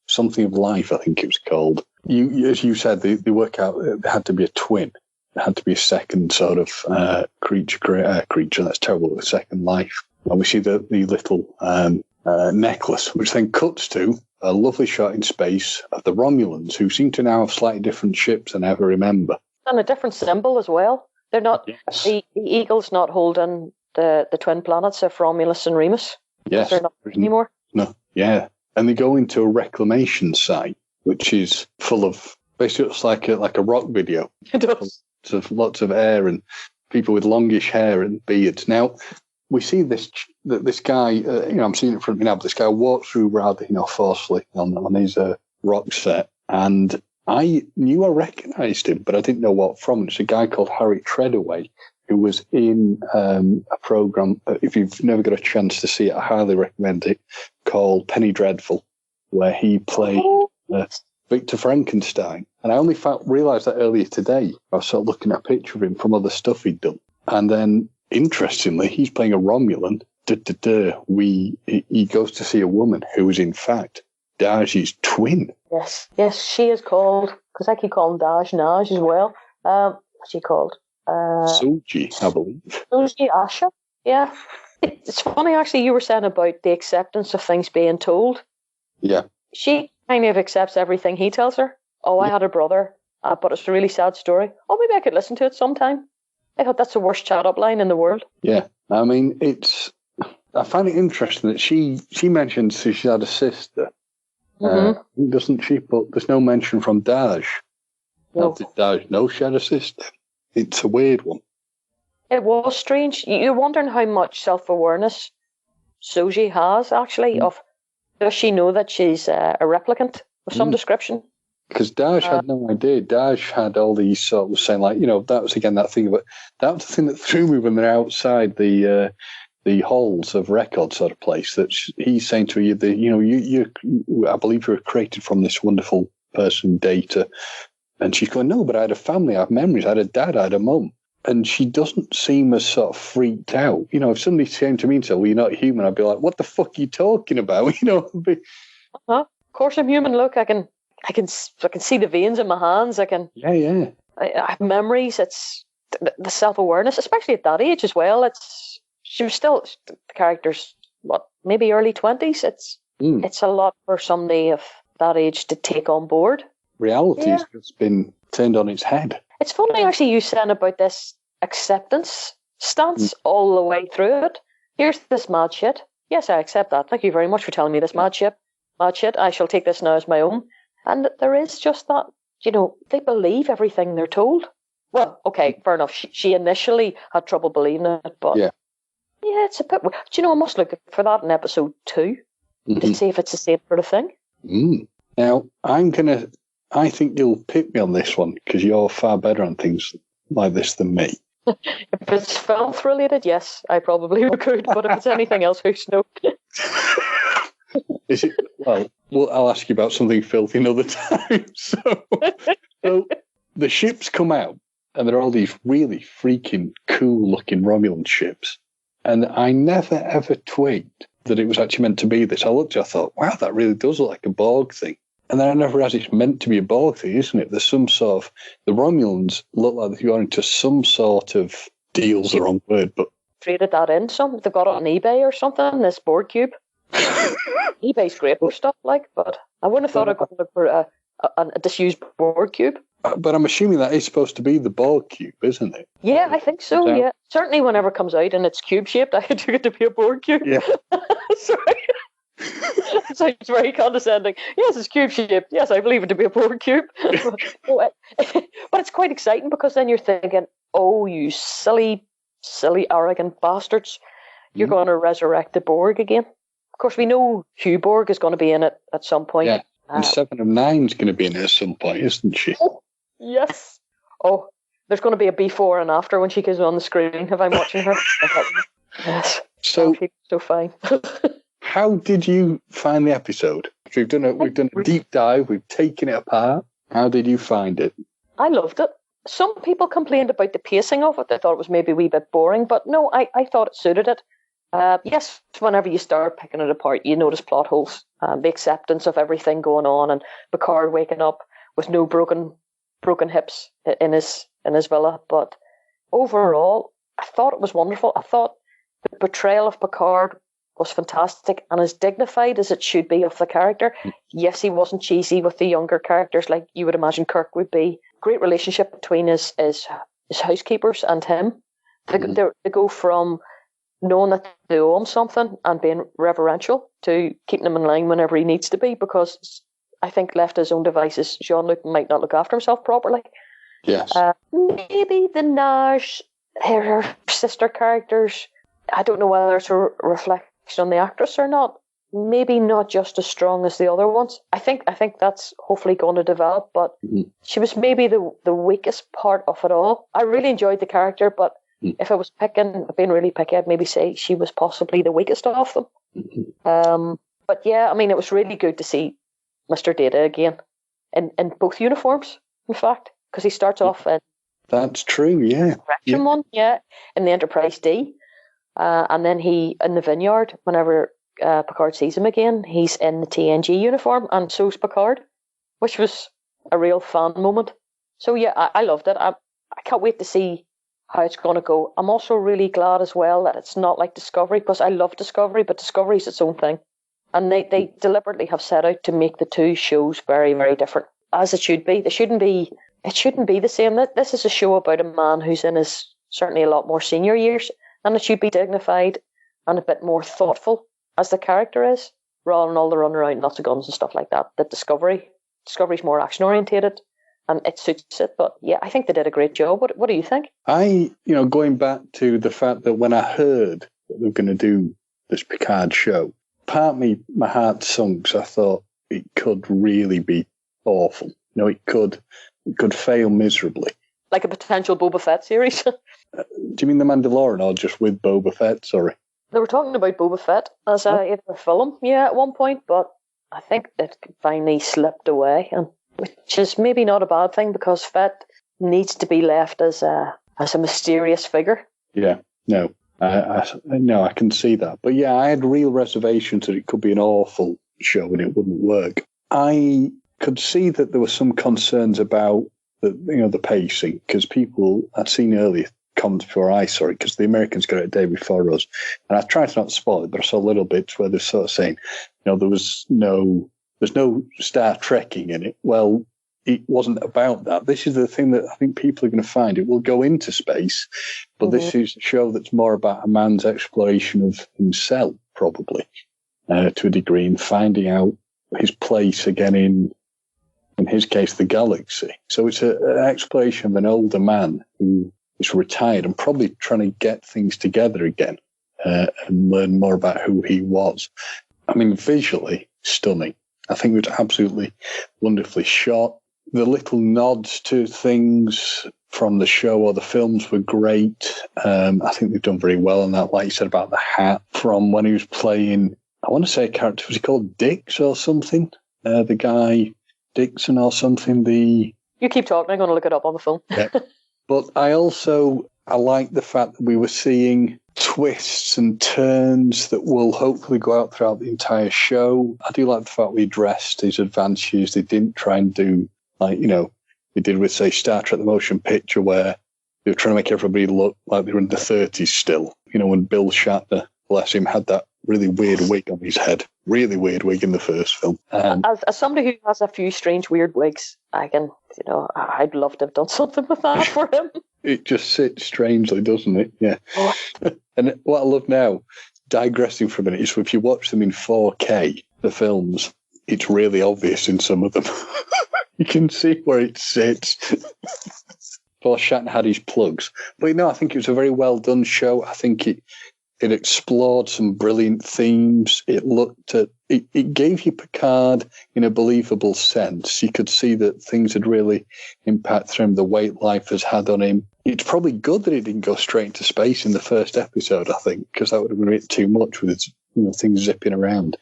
Something of Life, I think it was called. As you said, they work out it had to be a twin. It had to be a second sort of creature. That's terrible. A second life. And we see the little necklace, which then cuts to a lovely shot in space of the Romulans, who seem to now have slightly different ships than I ever remember. And a different symbol as well. They're not, yes. The Eagle's not holding the twin planets of Romulus and Remus. Yes. They're not anymore. No, yeah. And they go into a reclamation site, which is full of, basically it's like a rock video. It does. Lots of air and people with longish hair and beards. Now, we see this guy, I'm seeing it in front of me now, but this guy walks through rather, forcefully on his rock set. And I knew I recognised him, but I didn't know what from. It's a guy called Harry Treadaway, who was in a programme, if you've never got a chance to see it, I highly recommend it, called Penny Dreadful, where he played Victor Frankenstein. And I only realised that earlier today. I was sort of looking at a picture of him from other stuff he'd done. And then, interestingly, he's playing a Romulan. He goes to see a woman who is, in fact, Daj's twin. Yes, she is called, because I keep calling Daj Naj as well. What's she called? Suji, I believe. Suji Asha, yeah. It's funny, actually, you were saying about the acceptance of things being told. Yeah. She kind of accepts everything he tells her. Oh, I had a brother, but it's a really sad story. Oh, maybe I could listen to it sometime. I thought that's the worst chat-up line in the world. Yeah, I mean, I find it interesting that she mentions she had a sister. Mm-hmm. Doesn't she? But there's no mention from Daj. No. Did Daj know she had a sister? It's a weird one. It was strange. You're wondering how much self-awareness Soji has, actually, of does she know that she's a replicant of some description? Because Daj had no idea. Daj had all these sort of saying, like, that was again that thing. But that was the thing that threw me when they're outside the halls of record sort of place. That he's saying to her, I believe you were created from this wonderful person, Data. And she's going, no, but I had a family, I have memories, I had a dad, I had a mum. And she doesn't seem as sort of freaked out. If somebody came to me and said, well, you're not human, I'd be like, what the fuck are you talking about? Of course I'm human. Look, I can see the veins in my hands. I have memories. It's the self-awareness, especially at that age as well. She was still, the character's, maybe early 20s. It's a lot for somebody of that age to take on board. Reality's just been turned on its head. It's funny, actually, you saying about this acceptance stance all the way through it. Here's this mad shit. Yes, I accept that. Thank you very much for telling me this mad shit. I shall take this now as my own. And there is just that, they believe everything they're told. Well, okay, fair enough. She initially had trouble believing it, but yeah, it's a bit. I must look for that in episode 2 to see if it's the same sort of thing. Now, I think you'll pick me on this one because you're far better on things like this than me. If it's filth related, yes, I probably could. But if it's anything else, who's no? Is it? Well, I'll ask you about something filthy another time. So, So the ships come out, and there are all these really freaking cool-looking Romulan ships. And I never, ever twigged that it was actually meant to be this. I looked at it, I thought, wow, that really does look like a Borg thing. And then I never realized it's meant to be a Borg thing, isn't it? There's some sort of... The Romulans look like they're going into some sort of... Deal's the wrong word, but... Traded that in some. They've got it on eBay or something, this Borg cube. eBay's great for stuff, like, but I wouldn't have thought I'd go look for a disused Borg cube. But I'm assuming that is supposed to be the Borg cube, isn't it? Yeah, I think so, yeah. Certainly whenever it comes out and it's cube-shaped, I took it to be a Borg cube. Yeah. Sorry. It sounds very condescending. Yes, it's cube-shaped. Yes, I believe it to be a Borg cube. But it's quite exciting because then you're thinking, oh, you silly, arrogant bastards. You're going to resurrect the Borg again. Of course, we know Hugh Borg is going to be in it at some point. Yeah, and 7 of 9's going to be in it at some point, isn't she? Oh, yes. Oh, there's going to be a before and after when she goes on the screen if I'm watching her. Yes. So, she's so fine. How did you find the episode? We've done a deep dive. We've taken it apart. How did you find it? I loved it. Some people complained about the pacing of it. They thought it was maybe a wee bit boring, but no, I thought it suited it. Yes, whenever you start picking it apart, you notice plot holes, the acceptance of everything going on, and Picard waking up with no broken hips in his villa. But overall, I thought it was wonderful. I thought the portrayal of Picard was fantastic and as dignified as it should be of the character. Yes, he wasn't cheesy with the younger characters like you would imagine Kirk would be. Great relationship between his housekeepers and him. They go from knowing that they owe him something and being reverential to keeping him in line whenever he needs to be, because I think left to his own devices, Jean-Luc might not look after himself properly. Yes. Maybe the Naj, her sister characters, I don't know whether it's a reflection on the actress or not. Maybe not just as strong as the other ones. I think that's hopefully going to develop, but she was maybe the weakest part of it all. I really enjoyed the character, but if I was being really picky, I'd maybe say she was possibly the weakest of them. But yeah, I mean, it was really good to see Mr. Data again in both uniforms, in fact, because he starts off in... That's true, yeah. Correction one, yeah, in the Enterprise D. And then he, in the Vineyard, whenever Picard sees him again, he's in the TNG uniform, and so's Picard, which was a real fan moment. So yeah, I loved it. I can't wait to see how it's going to go. I'm also really glad as well that it's not like Discovery, because I love Discovery, but Discovery's its own thing. And they deliberately have set out to make the two shows very, very different, as it should be. It shouldn't be the same. This is a show about a man who's in his certainly a lot more senior years, and it should be dignified and a bit more thoughtful as the character is, rather than all the run around, lots of guns and stuff like that. That Discovery's more action orientated, and it suits it. But yeah, I think they did a great job. What do you think? Going back to the fact that when I heard that they were going to do this Picard show, part of me, my heart sunk. So I thought it could really be awful. It could fail miserably. Like a potential Boba Fett series. Do you mean The Mandalorian, or just with Boba Fett? Sorry. They were talking about Boba Fett as either a film, at one point, but I think it finally slipped away, and which is maybe not a bad thing, because Fett needs to be left as a mysterious figure. Yeah, no, I can see that, but yeah, I had real reservations that it could be an awful show and it wouldn't work. I could see that there were some concerns about the pacing, because people I'd seen earlier comments before I saw it, because the Americans got it a day before us, and I tried to not spoil it, but I saw little bits where they're sort of saying, there's no Star Trekking in it. Well, it wasn't about that. This is the thing that I think people are going to find. It will go into space, but this is a show that's more about a man's exploration of himself, probably, to a degree, and finding out his place again in his case, the galaxy. So it's an exploration of an older man who is retired and probably trying to get things together again and learn more about who he was. I mean, visually stunning. I think it was absolutely wonderfully shot. The little nods to things from the show or the films were great. I think they've done very well on that. Like you said about the hat, from when he was playing, I want to say a character, was he called Dix or something? The guy Dixon or something, the You keep talking. I'm going to look it up on the phone. Yeah. But I like the fact that we were seeing twists and turns that will hopefully go out throughout the entire show. I do like the fact we addressed his advances. They didn't try and do, like, they did with, say, Star Trek the Motion Picture, where they were trying to make everybody look like they were in the 30s still. When Bill Shatner, bless him, had that really weird wig on his head. Really weird wig in the first film. As somebody who has a few strange, weird wigs, I can, I'd love to have done something with that for him. It just sits strangely, doesn't it? Yeah. Oh. And what I love now, digressing for a minute, is if you watch them in 4K, the films, it's really obvious in some of them. You can see where it sits. Paul Shatner had his plugs. But I think it was a very well done show. I think it explored some brilliant themes. It gave you Picard in a believable sense. You could see that things had really impacted him, the weight life has had on him. It's probably good that it didn't go straight into space in the first episode, I think, because that would have been a bit too much with its, things zipping around.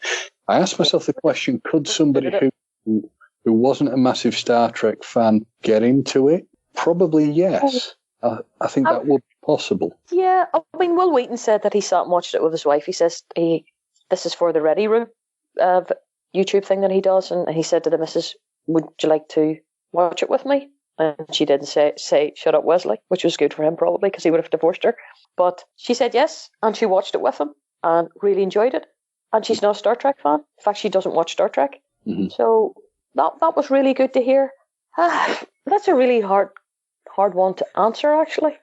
I asked myself the question, could somebody who wasn't a massive Star Trek fan get into it? Probably yes. I think that would be possible. Yeah, I mean, Will Wheaton said that he sat and watched it with his wife. He says this is for the Ready Room YouTube thing that he does, and he said to the missus, "Would you like to watch it with me?" And she didn't say "Shut up, Wesley," which was good for him probably because he would have divorced her. But she said yes, and she watched it with him and really enjoyed it. And she's not a Star Trek fan. In fact, she doesn't watch Star Trek. Mm-hmm. So that was really good to hear. That's a really hard one to answer, actually.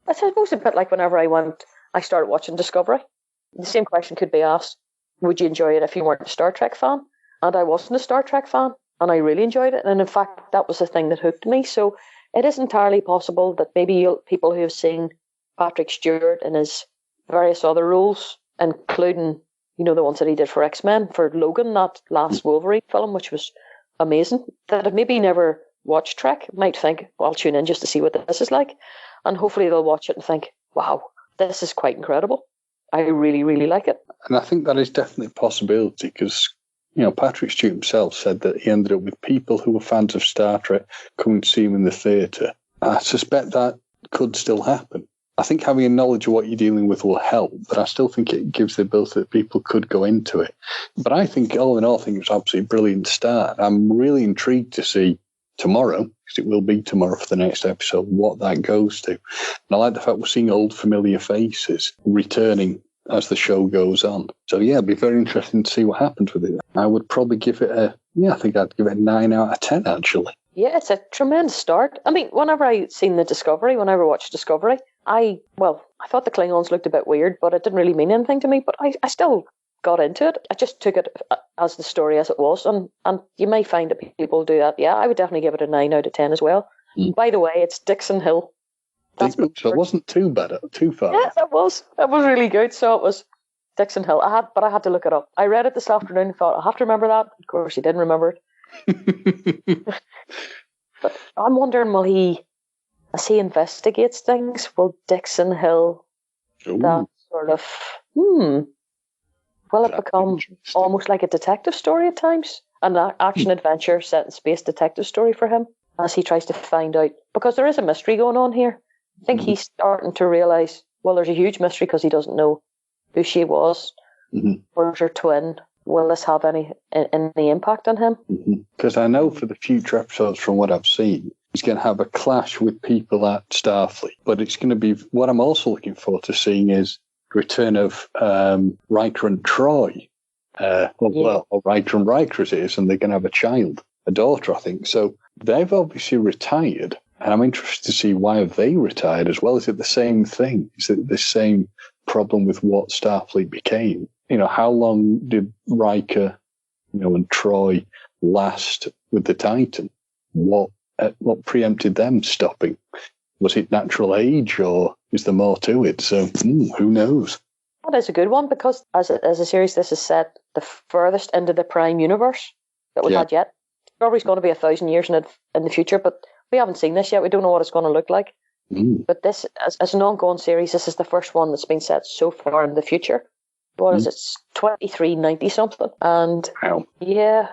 I suppose a bit like whenever I started watching Discovery. The same question could be asked, would you enjoy it if you weren't a Star Trek fan? And I wasn't a Star Trek fan, and I really enjoyed it. And in fact, that was the thing that hooked me. So it is entirely possible that maybe people who have seen Patrick Stewart in his various other roles, including, the ones that he did for X-Men, for Logan, that last Wolverine film, which was amazing, that have maybe never watched Trek, might think, well, I'll tune in just to see what this is like. And hopefully they'll watch it and think, wow, this is quite incredible. I really, really like it. And I think that is definitely a possibility because, Patrick Stewart himself said that he ended up with people who were fans of Star Trek coming to see him in the theatre. I suspect that could still happen. I think having a knowledge of what you're dealing with will help, but I still think it gives the ability that people could go into it. But I think, all in all, I think it was absolutely brilliant start. I'm really intrigued to see tomorrow, because it will be tomorrow for the next episode, what that goes to. And I like the fact we're seeing old familiar faces returning as the show goes on. So yeah, it'll be very interesting to see what happens with it. I would probably give it I think I'd give it a 9 out of 10 actually. Yeah, it's a tremendous start. I mean, whenever I watched Discovery, I thought the Klingons looked a bit weird, but it didn't really mean anything to me, but I still got into it. I just took it as the story as it was, and you may find that people do that. Yeah, I would definitely give it a 9 out of 10 as well. By the way, it's Dixon Hill. So it wasn't too far. Yes, it was. It was really good. So it was Dixon Hill. I had to look it up. I read it this afternoon and thought, I have to remember that. Of course, he didn't remember it. But I'm wondering, as he investigates things, will Dixon Hill, that sort of, will it become almost like a detective story at times? An action-adventure set in space detective story for him as he tries to find out. Because there is a mystery going on here. I think he's starting to realise, there's a huge mystery because he doesn't know who she was. Or her twin. Will this have any impact on him? Because I know for the future episodes, from what I've seen, he's going to have a clash with people at Starfleet. But it's going to be, what I'm also looking forward to seeing is the return of Riker and Troy. Or Riker and Riker as it is, and they're going to have a daughter, I think. So they've obviously retired. And I'm interested to see why have they retired as well. Is it the same thing? Is it the same problem with what Starfleet became? How long did Riker, and Troy last with the Titan? What preempted them stopping? Was it natural age, or is there more to it? So who knows? That is a good one because as a series, this is set the furthest into the Prime universe that we've had yet. Discovery's going to be 1,000 years in the future, but we haven't seen this yet. We don't know what it's going to look like. But this, as an ongoing series, this is the first one that's been set so far in the future. What is it? 2390 something. And yeah,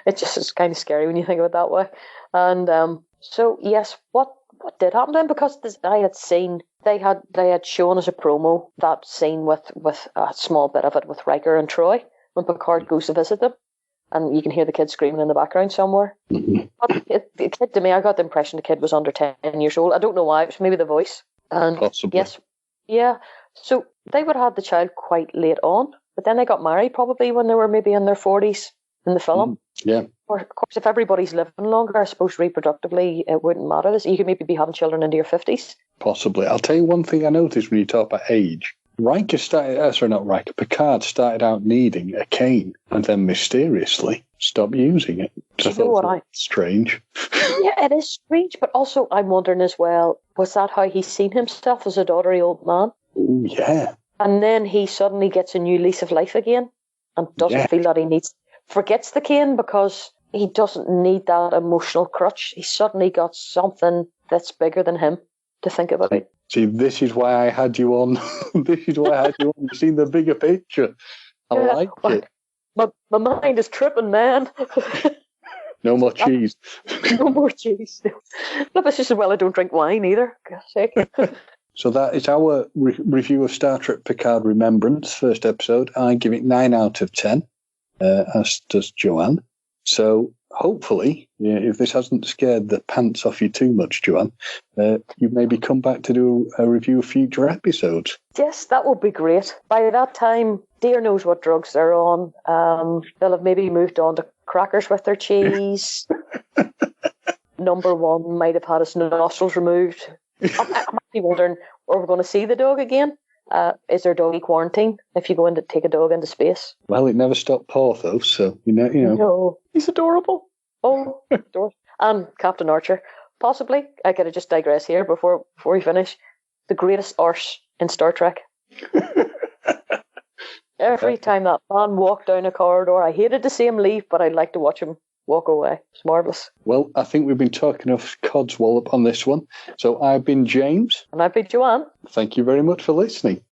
It just is kind of scary when you think of it that way. And so yes, what did happen to him? Because I had seen they had shown us a promo, that scene with a small bit of it with Riker and Troy when Picard goes to visit them, and you can hear the kid screaming in the background somewhere. Mm-hmm. But the kid, to me, I got the impression the kid was under 10 years old. I don't know why. It was maybe the voice. And Possibly. yes, yeah. So they would have had the child quite late on, but then they got married probably when they were maybe in their 40s in the film. Yeah. Or, of course, if everybody's living longer, I suppose reproductively it wouldn't matter. You could maybe be having children into your 50s. Possibly. I'll tell you one thing I noticed when you talk about age. Picard started out needing a cane and then mysteriously stopped using it. You know what strange. Yeah, it is strange, but also I'm wondering as well, was that how he's seen himself as a doddery old man? Oh, yeah. And then he suddenly gets a new lease of life again and doesn't feel that he forgets the cane because he doesn't need that emotional crutch. He's suddenly got something that's bigger than him to think about. See, this is why I had you on. You've seen the bigger picture. I like it. My mind is tripping, man. No more cheese. No more cheese. No, it's just as well I don't drink wine either. God's sake. So that is our review of Star Trek Picard Remembrance, first episode. I give it 9 out of 10, as does Joanne. So hopefully, if this hasn't scared the pants off you too much, Joanne, you maybe come back to do a review of future episodes. Yes, that would be great. By that time, dear knows what drugs they're on. They'll have maybe moved on to crackers with their cheese. Number one might have had his nostrils removed. I'm actually wondering, are we going to see the dog again? Is there doggy quarantine if you go in to take a dog into space? Well, it never stopped Porthos, so you know. No, he's adorable. Oh, adorable. And Captain Archer, possibly. I gotta just digress here before we finish. The greatest arse in Star Trek. Every time that man walked down a corridor, I hated to see him leave, but I'd like to watch him walk away. It's marvellous. Well, I think we've been talking of Codswallop on this one. So I've been James. And I've been Joanne. Thank you very much for listening.